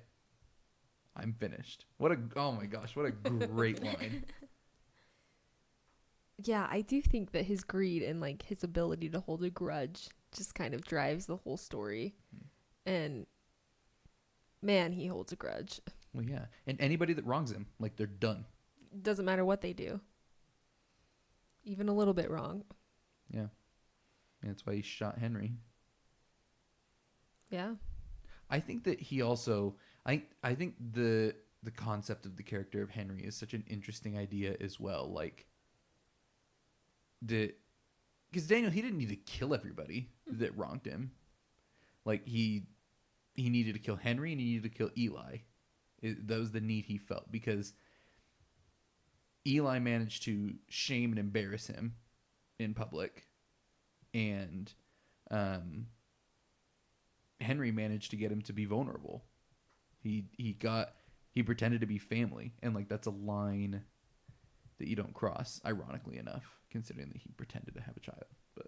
I'm finished. Oh my gosh, what a great line. Yeah, I do think that his greed and like his ability to hold a grudge just kind of drives the whole story. And man, he holds a grudge. Well, yeah. And anybody that wrongs him, like, they're done. Doesn't matter what they do. Even a little bit wrong. Yeah. And that's why he shot Henry. Yeah. I think that he also... I think the concept of the character of Henry is such an interesting idea as well. Like, because Daniel, he didn't need to kill everybody that wronged him. Like, he needed to kill Henry and he needed to kill Eli. That was the need he felt, because Eli managed to shame and embarrass him in public, and Henry managed to get him to be vulnerable. He pretended to be family, and like that's a line that you don't cross, ironically enough, considering that he pretended to have a child. But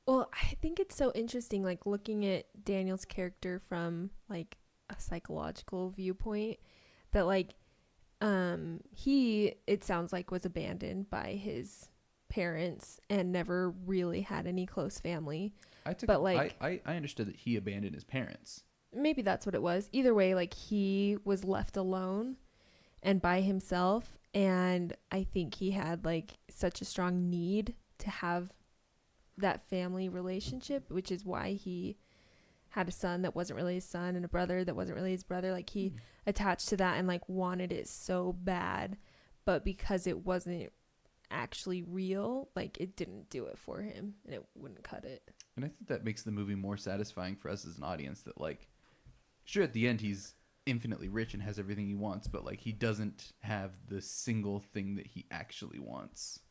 well, I think it's so interesting, like looking at Daniel's character from like a psychological viewpoint, that like he, it sounds like, was abandoned by his parents and never really had any close family. I understood that he abandoned his parents. maybe that's what it was. Either way, like he was left alone and by himself, and I think he had like such a strong need to have that family relationship, which is why he had a son that wasn't really his son and a brother that wasn't really his brother. Like he attached to that and like wanted it so bad, but because it wasn't actually real, like it didn't do it for him and it wouldn't cut it. And I think that makes the movie more satisfying for us as an audience, that like, sure, at the end he's infinitely rich and has everything he wants, but like he doesn't have the single thing that he actually wants.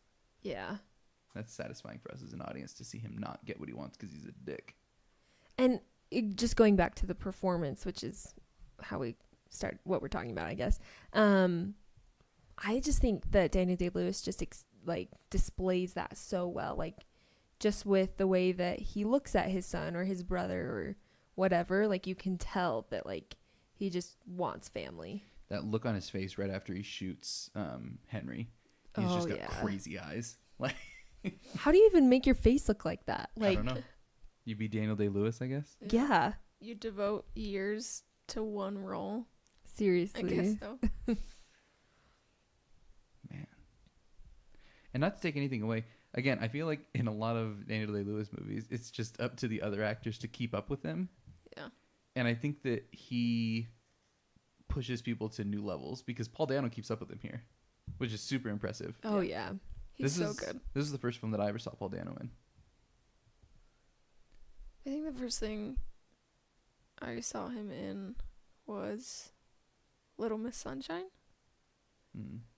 Yeah. That's satisfying for us as an audience to see him not get what he wants because he's a dick. And just going back to the performance, which is how we start what we're talking about, I guess. I just think that Daniel Day-Lewis just like displays that so well, like just with the way that he looks at his son or his brother or whatever. Like you can tell that like he just wants family. That look on his face right after he shoots Henry, he's just got crazy eyes. Like, how do you even make your face look like that? Like, I don't know. You be Daniel Day-Lewis, I guess. Yeah. You devote years to one role. Seriously. I guess so. Man. And not to take anything away, again, I feel like in a lot of Daniel Day-Lewis movies, it's just up to the other actors to keep up with him. Yeah. And I think that he pushes people to new levels because Paul Dano keeps up with him here, which is super impressive. Oh, yeah. He's so good. This is the first film that I ever saw Paul Dano in. I think the first thing I saw him in was Little Miss Sunshine.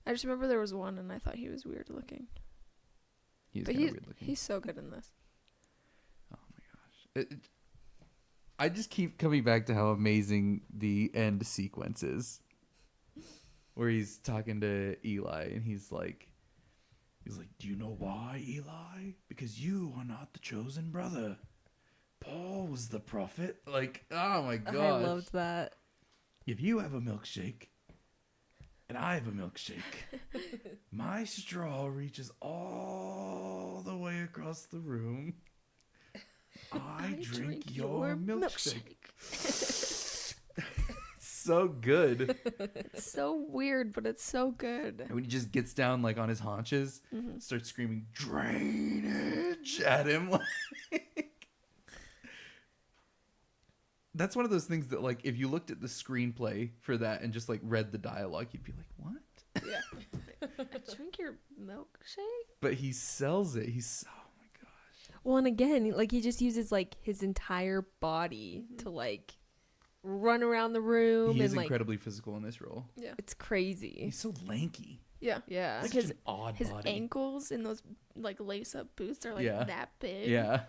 I just remember there was one and I thought he was weird looking. He's But kind of weird looking. he's so good in this. Oh my gosh. I just keep coming back to how amazing the end sequence is. Where he's talking to Eli and he's like, do you know why, Eli? Because you are not the chosen brother. Paul was the prophet. Like, oh my god. I loved that. If you have a milkshake and I have a milkshake, my straw reaches all the way across the room. I drink your milkshake. So good. It's so weird, but it's so good. And when he just gets down like on his haunches, starts screaming drainage at him. Like, that's one of those things that like if you looked at the screenplay for that and just like read the dialogue, you'd be like, what? Yeah. I drink your milkshake? But he sells it. Oh my gosh. Well, and again, like he just uses like his entire body to like run around the room. He and is like incredibly physical in this role. Yeah. it's crazy. He's so lanky. Yeah. Yeah. Like Such his an odd his body. ankles in those like lace up boots are like Yeah. that big. Yeah.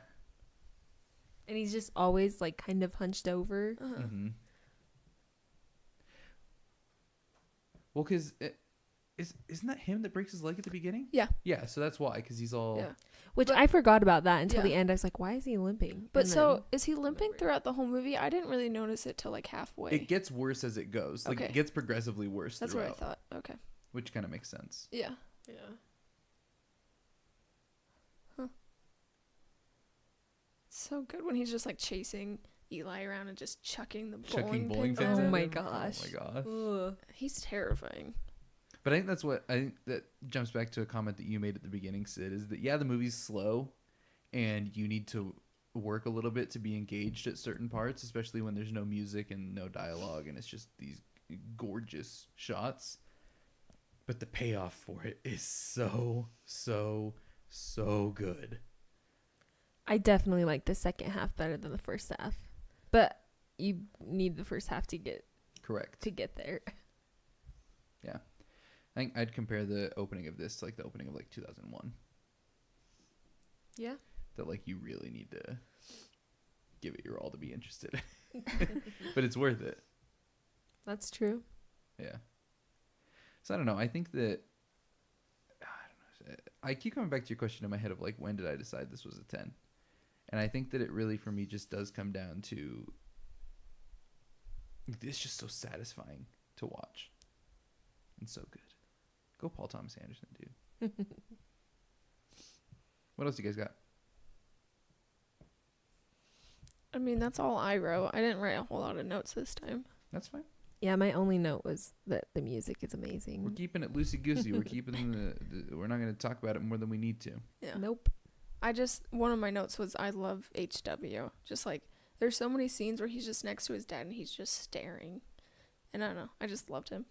And he's just always like kind of hunched over. Uh-huh. Mm-hmm. Well, because isn't that him that breaks his leg at the beginning? Yeah. Yeah, so that's why, because he's all... Yeah. Which But- I forgot about that until the Yeah. end. I was like, why is he limping? But And so then- is he limping throughout the whole movie? I didn't really notice it till like halfway. It gets worse as it goes. Like, Okay. it gets progressively worse That's what I throughout, thought. Okay. which kind of makes sense. Yeah. yeah. It's so good when he's just like chasing Eli around and just chucking the Chucking bowling bowling pins. pins at Oh him. my him. gosh. Oh my gosh. Ugh. He's terrifying. But I think that's what... I think that jumps back to a comment that you made at the beginning, Sid, is that, yeah, the movie's slow, and you need to work a little bit to be engaged at certain parts, especially when there's no music and no dialogue, and it's just these gorgeous shots. But the payoff for it is so good. I definitely like the second half better than the first half. But you need the first half to get Correct. there. Yeah. I think I'd compare the opening of this to like the opening of like 2001. Yeah. That like you really need to give it your all to be interested. But it's worth it. That's true. Yeah. So I don't know. I think that I don't know. I keep coming back to your question in my head of like, when did I decide this was a 10? And I think that it really for me just does come down to it's just so satisfying to watch and so good. Go Paul Thomas Anderson, dude. What else do you guys got? I mean, that's all I wrote. I didn't write a whole lot of notes this time. That's fine. Yeah, my only note was that the music is We're amazing. keeping it loosey goosey. We're keeping we're not going to talk about it more than we need to. Yeah. Nope. One of my notes was I love HW. Just like, there's so many scenes where he's just next to his dad and he's just staring. And I don't know. I just loved him.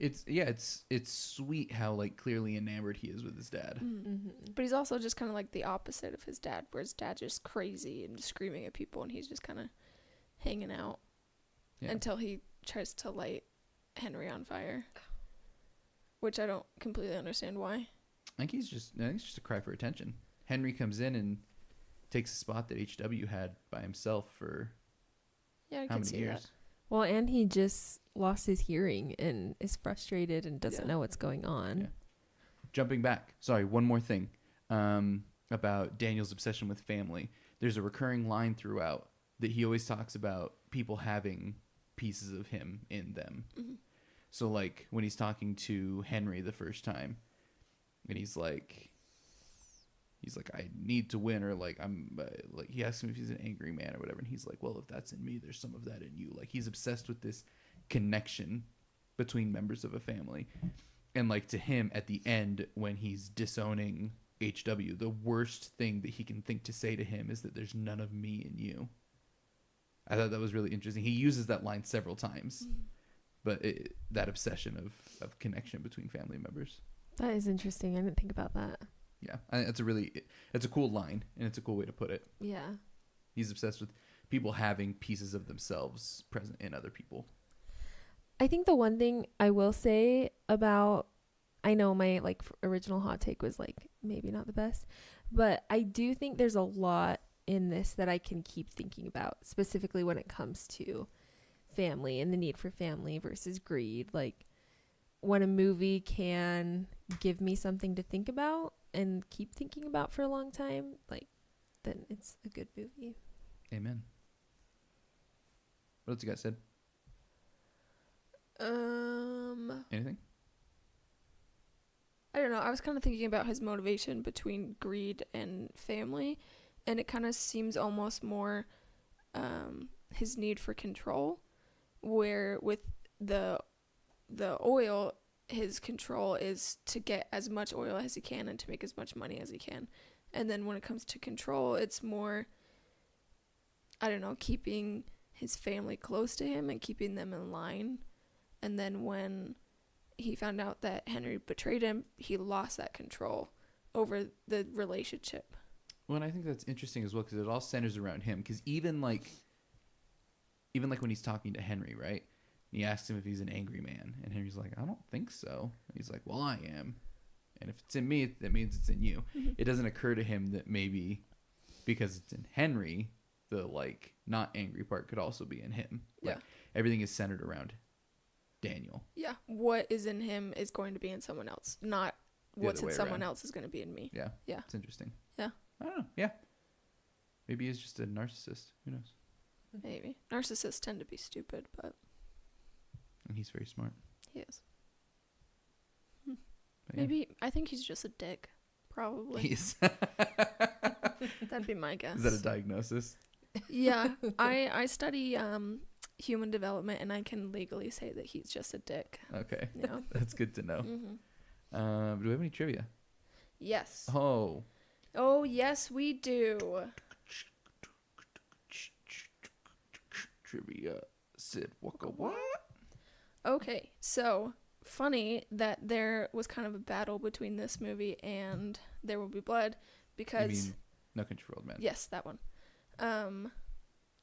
It's sweet how like clearly enamored he is with his dad. Mm-hmm. But he's also just kind of like the opposite of his dad, where his dad's just crazy and screaming at people, and he's just kind of hanging out Yeah. until he tries to light Henry on fire, which I don't completely understand why. I think it's just a cry for attention. Henry comes in and takes a spot that HW had by himself for Yeah, I how can many see years? that. Well, and he just lost his hearing and is frustrated and doesn't Yeah. know what's going on. Yeah. Jumping back, sorry, one more thing about Daniel's obsession with family. There's a recurring line throughout that he always talks about people having pieces of him in them. Mm-hmm. So like when he's talking to Henry the first time, and he's like, I need to win, or like like he asks him if he's an angry man or whatever, and he's like, well, if that's in me, there's some of that in you. Like he's obsessed with this connection between members of a family. And like to him at the end when he's disowning HW, the worst thing that he can think to say to him is that there's none of me in you. I thought that was really interesting. He uses that line several times, but that obsession of connection between family members. That is interesting. I didn't think about that. Yeah, I think it's a cool line, and it's a cool way to put it. Yeah. He's obsessed with people having pieces of themselves present in other people. I think the one thing I will say about, I know my like original hot take was like maybe not the best, but I do think there's a lot in this that I can keep thinking about, specifically when it comes to family and the need for family versus greed. Like when a movie can give me something to think about and keep thinking about for a long time, like then it's a good movie. Amen. What else you got, Sid? Anything? I don't know. I was kind of thinking about his motivation between greed and family, and it kind of seems almost more his need for control, where with the oil, his control is to get as much oil as he can and to make as much money as he can. And then when it comes to control, it's more, I don't know, keeping his family close to him and keeping them in line. And then when he found out that Henry betrayed him, he lost that control over the relationship. Well, and I think that's interesting as well because it all centers around him. Because even like when he's talking to Henry, right? He asks him if he's an angry man, and Henry's like, "I don't think so." And he's like, "Well, I am, and if it's in me, that means it's in you." Mm-hmm. It doesn't occur to him that maybe because it's in Henry, the like not angry part could also be in him. Like, Yeah. everything is centered around Daniel. Yeah. What is in him is going to be in someone else, not The what's other in way someone around. else is going to be in me. Yeah. Yeah. It's interesting. Yeah. I don't know. Yeah. Maybe he's just a narcissist. Who knows? Maybe. Narcissists tend to be stupid, but And he's very smart. he is. But yeah. Maybe, I think he's just a dick. Probably. He's That'd be my guess. Is that a diagnosis? Yeah. I study human development, and I can legally say that he's just a dick. Okay. Yeah. That's good to know. Mm-hmm. Do we have any trivia? Yes. Oh. Oh, yes, we do. Trivia. Sid Waka what? Okay, so funny that there was kind of a battle between this movie and There Will Be Blood You because mean No Country for Old Men? yes, that one.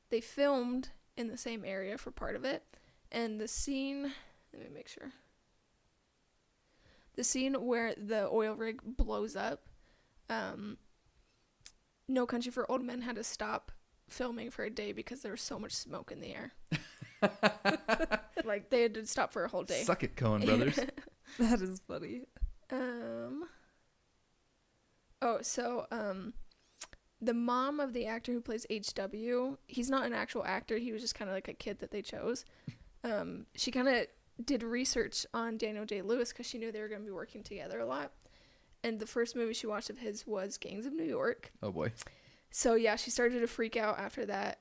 They filmed in the same area for part of it, and the scene, let me make sure. The scene where the oil rig blows up, No Country for Old Men had to stop filming for a day because there was so much smoke in the air. Like they had to stop for a whole day. Suck it, Coen Brothers. That is funny. The mom of the actor who plays HW, he's not an actual actor. He was just kind of like a kid that they chose. She kind of did research on Daniel Day-Lewis because she knew they were going to be working together a lot. And the first movie she watched of his was Gangs of New York. Oh boy. So yeah, she started to freak out after that.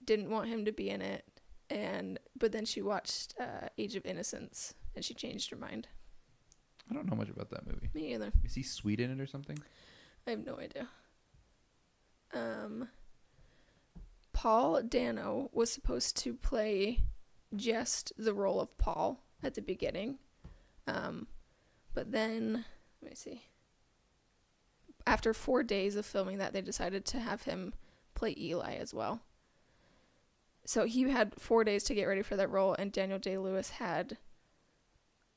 Didn't want him to be in it, but then she watched Age of Innocence and she changed her mind. I don't know much about that movie. Me either. Is he sweet in it or something? I have no idea. Paul Dano was supposed to play just the role of Paul at the beginning. But then, let me see. After 4 days of filming that, they decided to have him play Eli as well. So he had 4 days to get ready for that role, and Daniel Day-Lewis had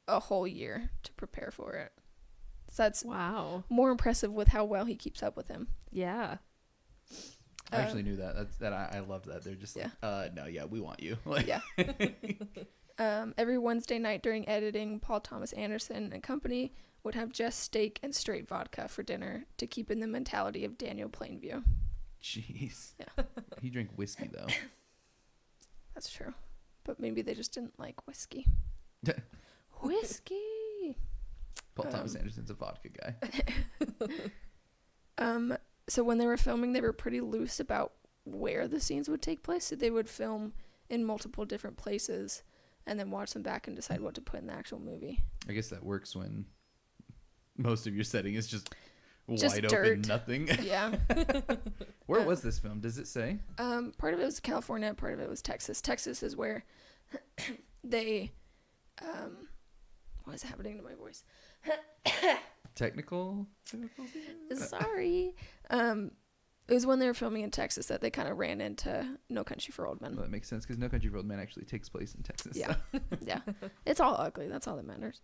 a whole year to prepare for it. So that's Wow. more impressive with how well he keeps up with him. Yeah. I actually knew that. I loved that. They're just like, no, yeah, we want you. Like, Yeah. Every Wednesday night during editing, Paul Thomas Anderson and company would have just steak and straight vodka for dinner to keep in the mentality of Daniel Plainview. Jeez. Yeah. He drank whiskey though. That's true. But maybe they just didn't like whiskey. Whiskey! Paul Thomas Anderson's a vodka guy. So when they were filming, they were pretty loose about where the scenes would take place. So they would film in multiple different places and then watch them back and decide what to put in the actual movie. I guess that works when most of your setting is just wide dirt. open nothing. Yeah. Where was this film? Does it say? Part of it was California, part of it was Texas. Texas is where they what is happening to my voice? Technical? Sorry. It was when they were filming in Texas that they kind of ran into No Country for Old Men. Well, that makes sense because No Country for Old Men actually takes place in Texas. Yeah. Yeah. It's all ugly. That's all that matters.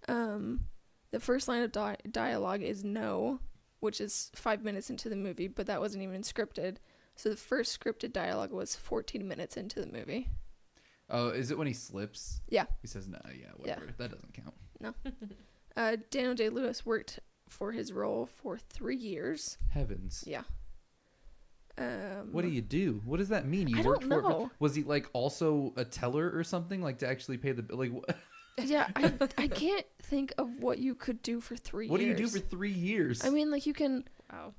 The first line of dialogue is no, which is 5 minutes into the movie, but that wasn't even scripted. So the first scripted dialogue was 14 minutes into the movie. Oh, is it when he slips? Yeah. He says, no, yeah, whatever. Yeah. That doesn't count. No. Daniel Day-Lewis worked for his role for 3 years. Heavens. Yeah. What do you do? What does that mean? You I worked don't for it? know. Was he like also a teller or something, like to actually pay the like? What? Yeah, I can't think of what you could do for 3 years. What do you do for 3 years? I mean, like, you can Wow.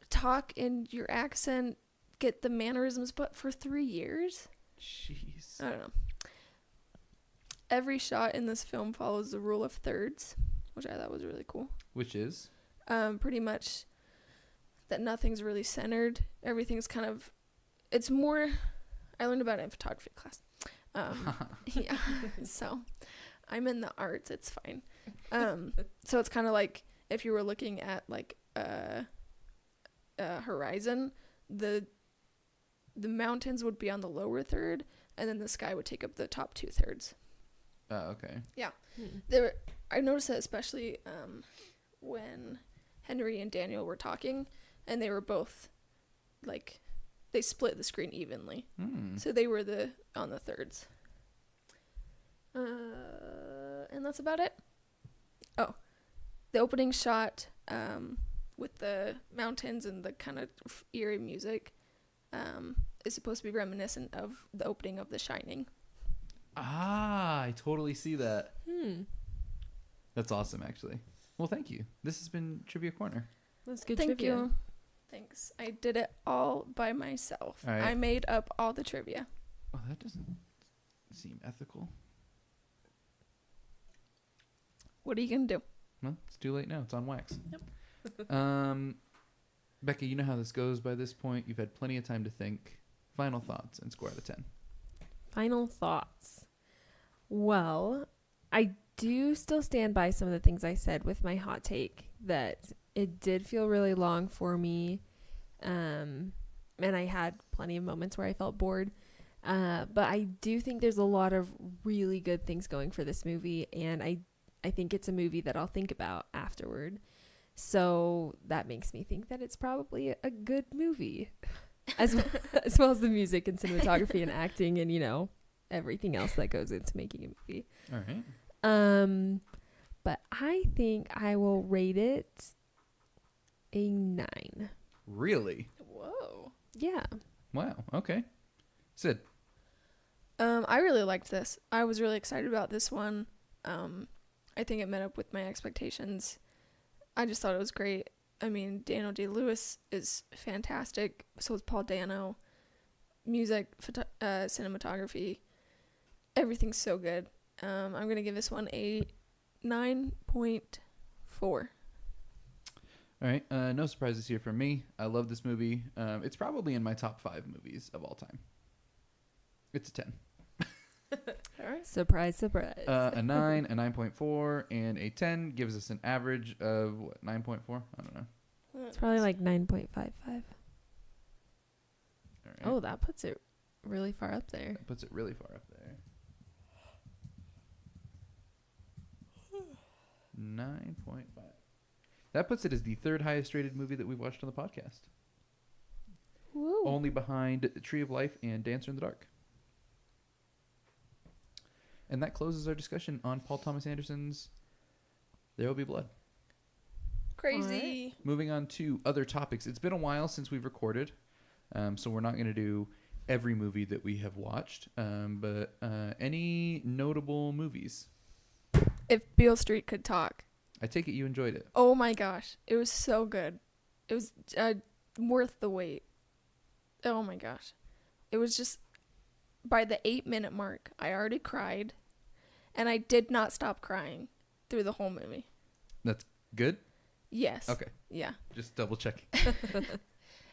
talk in your accent, get the mannerisms, but for 3 years? Jeez. I don't know. Every shot in this film follows the rule of thirds, which I thought was really cool. Which is? Pretty much that nothing's really centered. Everything's kind of, it's more, I learned about it in photography class. Yeah, so I'm in the arts, it's fine. So it's kind of like if you were looking at like a horizon, the mountains would be on the lower third, and then the sky would take up the top 2/3. Oh, okay. Yeah. Hmm. I noticed that especially when Henry and Daniel were talking, and they were both like, they split the screen evenly, so they were on the thirds. And that's about it. Oh, the opening shot with the mountains and the kind of eerie music is supposed to be reminiscent of the opening of The Shining. Ah, I totally see that. Hmm. That's awesome, actually. Well, thank you. This has been Trivia Corner. That's good Thank trivia. you. Thanks. I did it all by myself. All right. I made up all the trivia. Oh, that doesn't seem ethical. What are you going to do? Well, it's too late now. It's on wax. Becky, you know how this goes by this point. You've had plenty of time to think. Final thoughts and score out of 10. Final thoughts. Well, I do still stand by some of the things I said with my hot take, that it did feel really long for me. And I had plenty of moments where I felt bored. But I do think there's a lot of really good things going for this movie. And I think it's a movie that I'll think about afterward. So that makes me think that it's probably a good movie. As well as the music and cinematography and acting and, you know, everything else that goes into making a movie. All right. But I think I will rate it a 9. Really? Whoa. Yeah. Wow. Okay. Sid. I really liked this. I was really excited about this one. I think it met up with my expectations. I just thought it was great. I mean, Daniel Day-Lewis is fantastic. So is Paul Dano. Music, cinematography, everything's so good. I'm going to give this one a 9.4. All right. No surprises here from me. I love this movie. It's probably in my top 5 movies of all time. It's a 10. All right. Surprise, surprise. A 9, a 9.4, and a 10 gives us an average of what, 9.4? I don't know. It's probably like 9.55. All right. Oh, that puts it really far up there. That puts it really far up there. 9.5. That puts it as the 3rd highest rated movie that we've watched on the podcast. Woo. Only behind Tree of Life and Dancer in the Dark. And that closes our discussion on Paul Thomas Anderson's There Will Be Blood. Crazy. Moving on to other topics. It's been a while since we've recorded, so we're not going to do every movie that we have watched, but any notable movies? If Beale Street Could Talk. I take it you enjoyed it. Oh my gosh. It was so good. It was worth the wait. Oh my gosh. It was just, by the 8-minute mark, I already cried, and I did not stop crying through the whole movie. That's good? Yes. Okay. Yeah. Just double checking.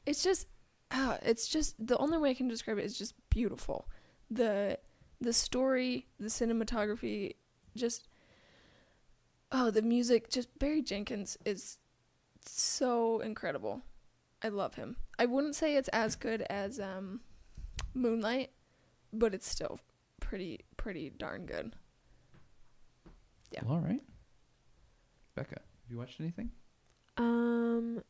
It's just the only way I can describe it is just beautiful. The story, the cinematography, just the music. Just Barry Jenkins is so incredible. I love him. I wouldn't say it's as good as Moonlight, but it's still pretty darn good. Yeah. Well, all right. Becca, have you watched anything?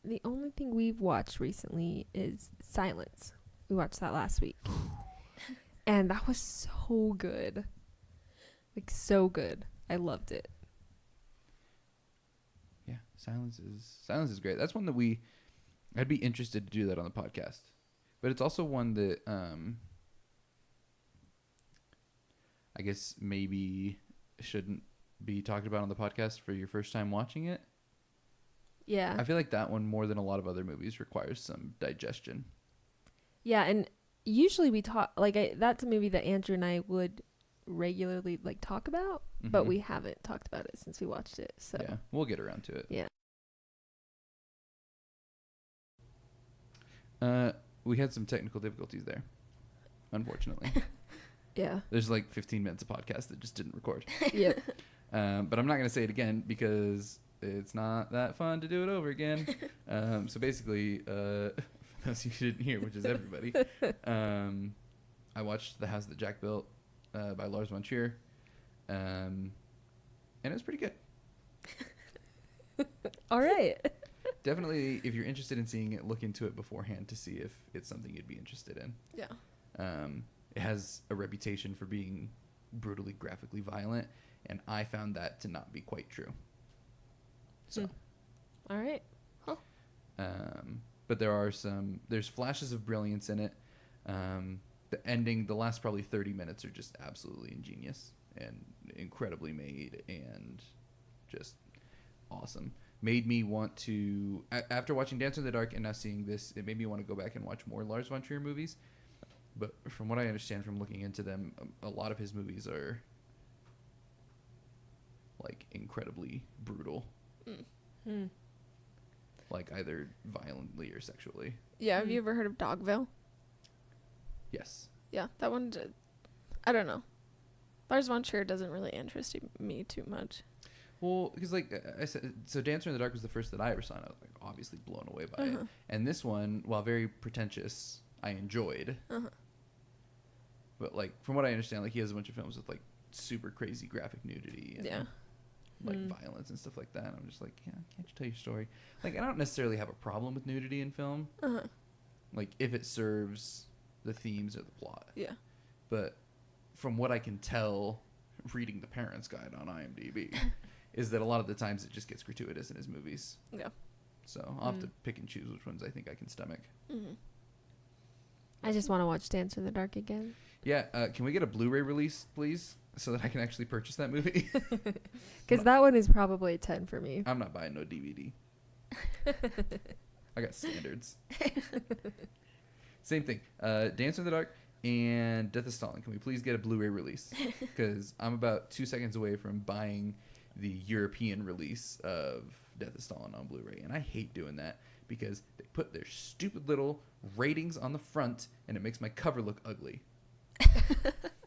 The only thing we've watched recently is Silence. We watched that last week. And that was so good. Like, so good. I loved it. Yeah, Silence is great. That's one that I'd be interested to do that on the podcast. But it's also one that I guess maybe shouldn't be talked about on the podcast for your first time watching it. Yeah. I feel like that one, more than a lot of other movies, requires some digestion. Yeah, and usually we talk, like, that's a movie that Andrew and I would regularly, like, talk about, but Mhm. we haven't talked about it since we watched it, so. Yeah, we'll get around to it. Yeah. We had some technical difficulties there, unfortunately. Yeah. There's like 15 minutes of podcast that just didn't record. Yep. But I'm not going to say it again because it's not that fun to do it over again. So basically, for those of you who didn't hear, which is everybody, I watched The House That Jack Built by Lars von Trier, and it was pretty good. All right. Definitely, if you're interested in seeing it, look into it beforehand to see if it's something you'd be interested in. Yeah. It has a reputation for being brutally graphically violent, and I found that to not be quite true. So, All right. but there's flashes of brilliance in it. The ending, the last probably 30 minutes are just absolutely ingenious and incredibly made and just awesome. Made me want to, after watching Dancer in the Dark and now seeing this, it made me want to go back and watch more Lars von Trier movies. But from what I understand from looking into them, a lot of his movies are like incredibly brutal, like either violently or sexually. Yeah. Have you ever heard of Dogville? Yes. Yeah, that one. I don't know. Lars von Trier doesn't really interest me too much. Well, because like I said, so Dancer in the Dark was the first that I ever saw, and I was like obviously blown away by it. And this one, while very pretentious, I enjoyed. But like from what I understand, like he has a bunch of films with like super crazy graphic nudity and like violence and stuff like that. And I'm just like, yeah, can't you tell your story? Like I don't necessarily have a problem with nudity in film, like if it serves the themes or the plot. Yeah. But from what I can tell, reading the Parents Guide on IMDb, is that a lot of the times it just gets gratuitous in his movies. Yeah. So I'll have to pick and choose which ones I think I can stomach. I just want to watch Dancer in the Dark again. Yeah, can we get a Blu-ray release, please, so that I can actually purchase that movie? Because that one is probably a 10 for me. I'm not buying no DVD. I got standards. Same thing. Dancer in the Dark and Death of Stalin. Can we please get a Blu-ray release? Because I'm about 2 seconds away from buying the European release of Death of Stalin on Blu-ray, and I hate doing that because they put their stupid little ratings on the front, and it makes my cover look ugly.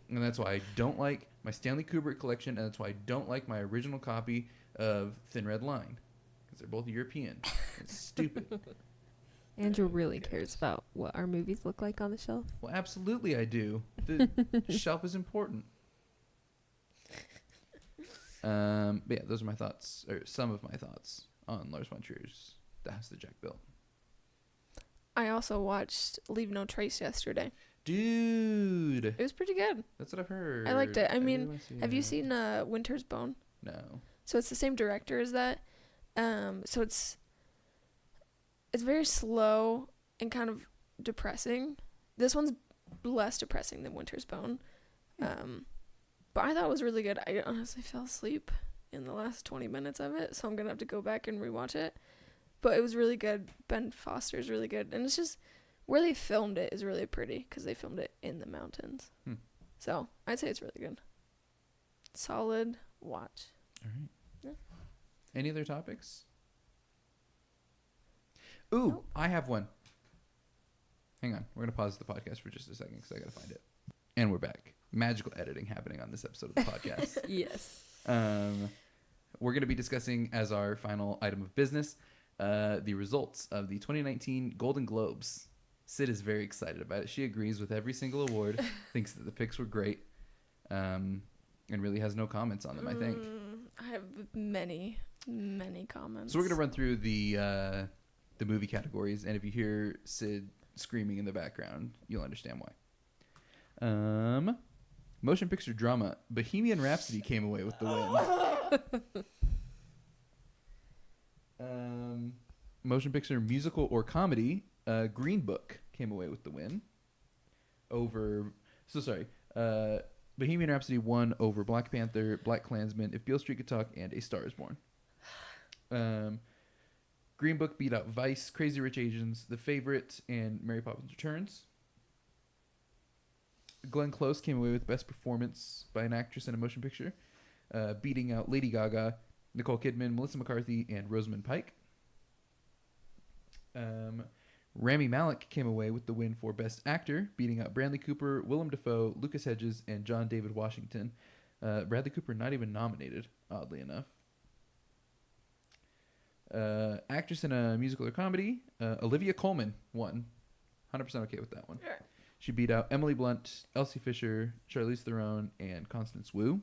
And that's why I don't like my Stanley Kubrick collection, and that's why I don't like my original copy of Thin Red Line, because they're both European. It's stupid. Andrew really cares about what our movies look like on the shelf. Well, absolutely I do. The shelf is important. But yeah, those are my thoughts, or some of my thoughts on Lars von Trier's The House That Jack Built. I also watched Leave No Trace yesterday. Dude, It was pretty good. that's what I've heard. I liked it. I really mean, wanna see have you it. seen Winter's Bone? No. So it's the same director as that. So it's very slow and kind of depressing. This one's less depressing than Winter's Bone. But I thought it was really good. I honestly fell asleep in the last 20 minutes of it, so I'm going to have to go back and rewatch it. But it was really good. Ben Foster's really good. And it's just where they filmed it is really pretty because they filmed it in the mountains. So I'd say it's really good. Solid watch. All right. Yeah. Any other topics? Ooh, Nope. I have one. Hang on. We're going to pause the podcast for just a second because I got to find it. And we're back. Magical editing happening on this episode of the podcast. Yes. We're going to be discussing, as our final item of business, the results of the 2019 Golden Globes. Sid is very excited about it. She agrees with every single award, thinks that the picks were great, and really has no comments on them, I think. I have many comments. So we're going to run through the movie categories, and if you hear Sid screaming in the background, you'll understand why. Motion picture drama, Bohemian Rhapsody came away with the win. Motion picture musical or comedy, Green Book came away with the win. Bohemian Rhapsody won over Black Panther, Black Klansman, If Beale Street Could Talk, and A Star Is Born. Green Book beat out Vice, Crazy Rich Asians, The Favorite, and Mary Poppins Returns. Glenn Close came away with Best Performance by an Actress in a Motion Picture, beating out Lady Gaga, Nicole Kidman, Melissa McCarthy, and Rosamund Pike. Rami Malek came away with the win for Best Actor, beating out Bradley Cooper, Willem Dafoe, Lucas Hedges, and John David Washington. Bradley Cooper not even nominated, oddly enough. Actress in a musical or comedy, Olivia Colman won. 100% okay with that one. Sure. She beat out Emily Blunt, Elsie Fisher, Charlize Theron, and Constance Wu.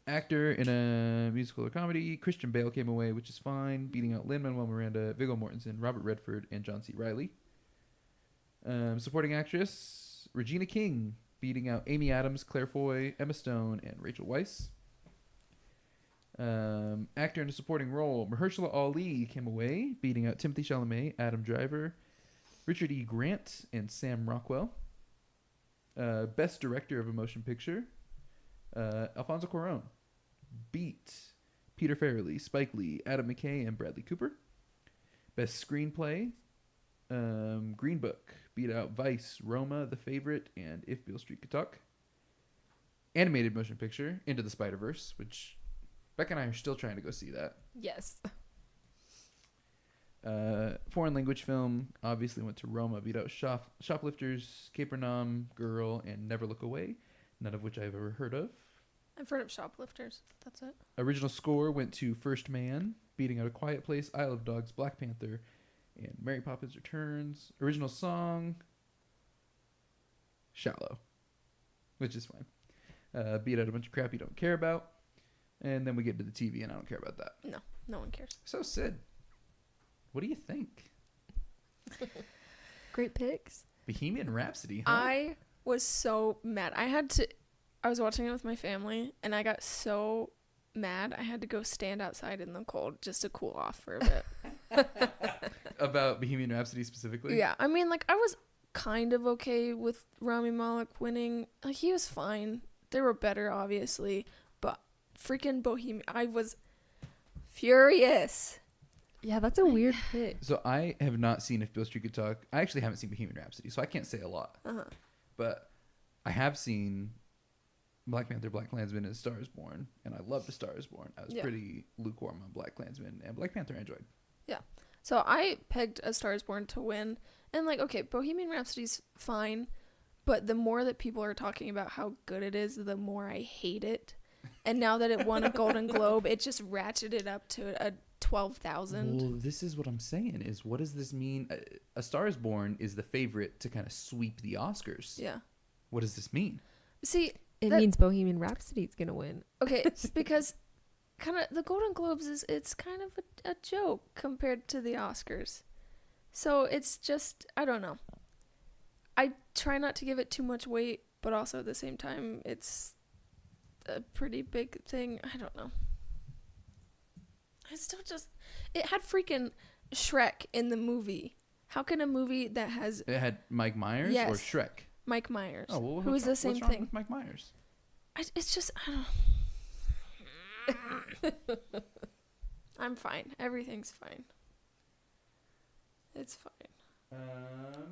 Actor in a musical or comedy, Christian Bale came away, which is fine, beating out Lin-Manuel Miranda, Viggo Mortensen, Robert Redford, and John C. Reilly. Supporting actress, Regina King, beating out Amy Adams, Claire Foy, Emma Stone, and Rachel Weisz. Actor in a supporting role, Mahershala Ali came away, beating out Timothy Chalamet, Adam Driver, Richard E. Grant, and Sam Rockwell. Best Director of a Motion Picture, Alfonso Cuarón beat Peter Farrelly, Spike Lee, Adam McKay, and Bradley Cooper. Best Screenplay, Green Book beat out Vice, Roma, The Favorite, and If Beale Street Could Talk. Animated Motion Picture, Into the Spider-Verse, which Becca and I are still trying to go see that. Yes. Foreign language film obviously went to Roma, beat out Shoplifters, Capernaum, Girl, and Never Look Away, none of which I've ever heard of. I've heard of Shoplifters. That's it. Original score went to First Man, beating out A Quiet Place, Isle of Dogs, Black Panther, and Mary Poppins Returns. Original song, Shallow, which is fine. Beat out a bunch of crap you don't care about. And then we get to the TV, and I don't care about that. No one cares. So, Sid, what do you think? Great picks. Bohemian Rhapsody, huh? I was so mad. I was watching it with my family, and I got so mad. I had to go stand outside in the cold just to cool off for a bit. About Bohemian Rhapsody specifically? Yeah, I mean, like, I was kind of okay with Rami Malek winning. Like, he was fine. There were better, obviously, but freaking Bohemian, I was Furious. Yeah, that's a weird pick. So I have not seen If Beale Street Could Talk. I actually haven't seen Bohemian Rhapsody, so I can't say a lot. Uh-huh. But I have seen Black Panther, Black Klansman, and Star is Born, and I loved A Star is Born. I was Yeah. pretty lukewarm on Black Klansman, and Black Panther I enjoyed. So I pegged A Star is Born to win. And, like, okay, Bohemian Rhapsody's fine. But the more that people are talking about how good it is, the more I hate it. And now that it won a Golden Globe, it just ratcheted up to a 12,000. Well, this is what I'm saying. Is what does this mean? A Star is Born is the favorite to kind of sweep the Oscars. Yeah. What does this mean? See, It That- means Bohemian Rhapsody's gonna win. okay, because kind of the Golden Globes it's kind of a joke compared to the Oscars. So it's just, I don't know. I try not to give it too much weight, but also at the same time, it's a pretty big thing. I don't know. I still just, it had freaking Shrek in the movie. How can a movie that has It had Mike Myers or Yes. Shrek. Mike Myers, Oh, well, who is the same what's wrong thing? with Mike Myers? It's just, I don't I'm fine. Everything's fine. It's fine.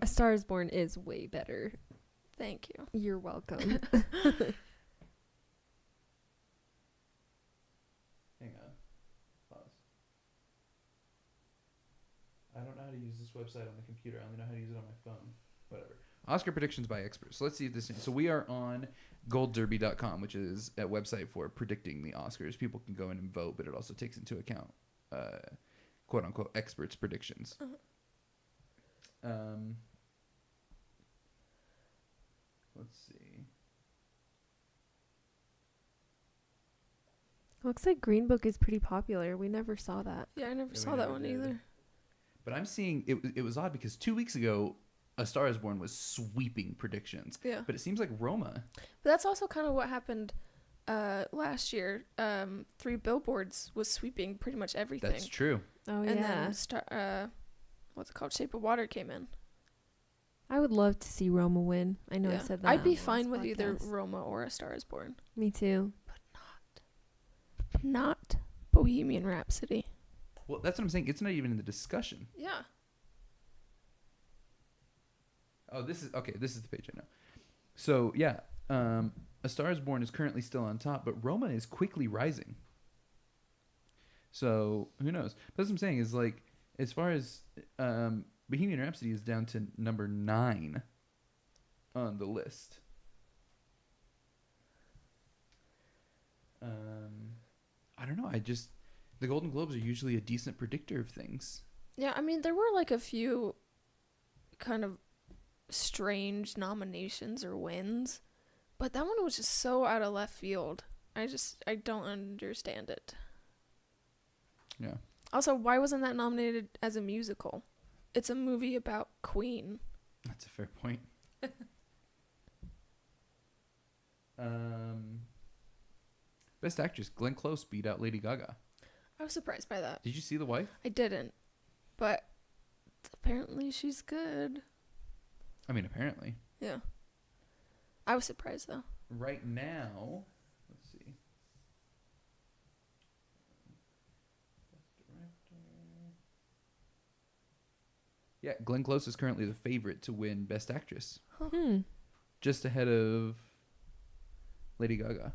A Star is Born is way better. Thank you. You're welcome. Hang on. Pause. I don't know how to use this website on the computer. I only know how to use it on my phone. Whatever. Oscar predictions by experts. So let's see if this. So we are on goldderby.com, which is a website for predicting the Oscars. People can go in and vote, but it also takes into account, quote unquote, experts' predictions. Let's see. Looks like Green Book is pretty popular. We never saw that. Yeah, I never we saw that never one did. either. But I'm seeing it was odd because 2 weeks ago, A Star is Born was sweeping predictions. Yeah. But it seems like Roma. But that's also kind of what happened last year. Three Billboards was sweeping pretty much everything. That's true. Oh And yeah. then what's it called? Shape of Water came in. I would love to see Roma win. I know I Yeah. said that. I'd on be the fine last with either podcast. Roma or A Star is Born. Me too. Not Bohemian Rhapsody. Well, that's what I'm saying. It's not even in the discussion. Yeah. Oh, this is okay. This is the page I know. So yeah, A Star is Born is currently still on top, but Roma is quickly rising. So who knows? But that's what I'm saying is like as far as Bohemian Rhapsody is down to number 9 on the list. I don't know. The Golden Globes are usually a decent predictor of things. Yeah, I mean, there were like a few kind of strange nominations or wins, but that one was just so out of left field. I don't understand it. Yeah. Also, why wasn't that nominated as a musical? It's a movie about Queen. That's a fair point. Best Actress, Glenn Close beat out Lady Gaga. I was surprised by that. Did you see The Wife? I didn't, but apparently she's good. I mean, apparently. Yeah. I was surprised though. Right now, let's see. Best Director. Yeah, Glenn Close is currently the favorite to win Best Actress, Hmm. just ahead of Lady Gaga.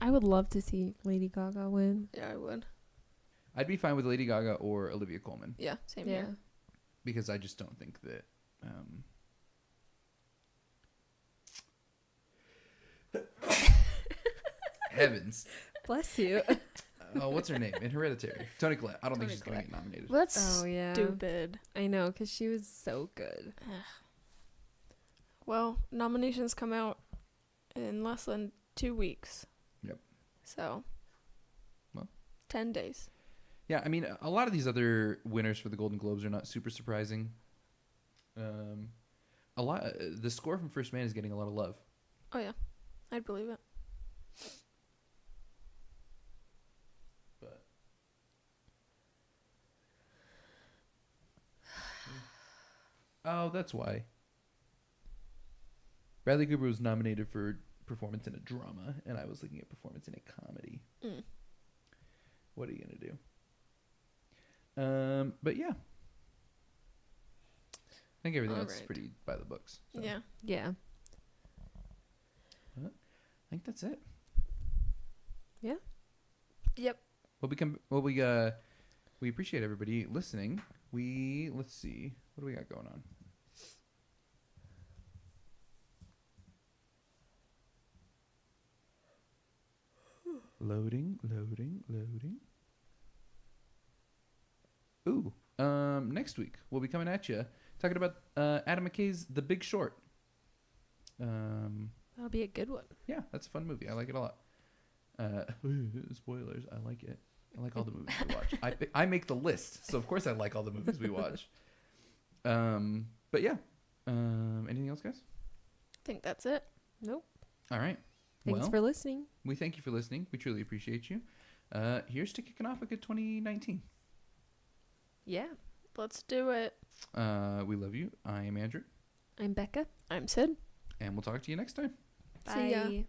I would love to see Lady Gaga win. Yeah, I would. I'd be fine with Lady Gaga or Olivia Colman Yeah, same Yeah. here. because I just don't think that. Heavens. Bless you. Oh, what's her name in Hereditary? Toni Collette. I don't think Toni she's going to Collette. get nominated. Well, that's Oh yeah. stupid. I know, because she was so good. Well, nominations come out in less than 2 weeks. Yep. So. Well. 10 days. Yeah, I mean, a lot of these other winners for the Golden Globes are not super surprising. The score from First Man is getting a lot of love. Oh yeah, I'd believe it. But oh, that's why. Bradley Cooper was nominated for performance in a drama, and I was looking at performance in a comedy. Mm. What are you gonna do? But yeah, I think everything else is Alright. pretty by the books. So Yeah. Yeah. I think that's it. Yep. We appreciate everybody listening. Let's see, what do we got going on? Loading. Ooh, next week we'll be coming at you talking about Adam McKay's The Big Short. That'll be a good one. Yeah, that's a fun movie. I like it a lot. Spoilers. I like it. I like all the movies we watch. I make the list, so of course I like all the movies we watch. But yeah. Anything else, guys? I think that's it. Nope. All right. Thanks Well, for listening. we thank you for listening. We truly appreciate you. Here's to kicking off a good 2019. Yeah. Let's do it. We love you. I am Andrew, I'm Becca. I'm Sid. and we'll talk to you next time. See ya. Bye.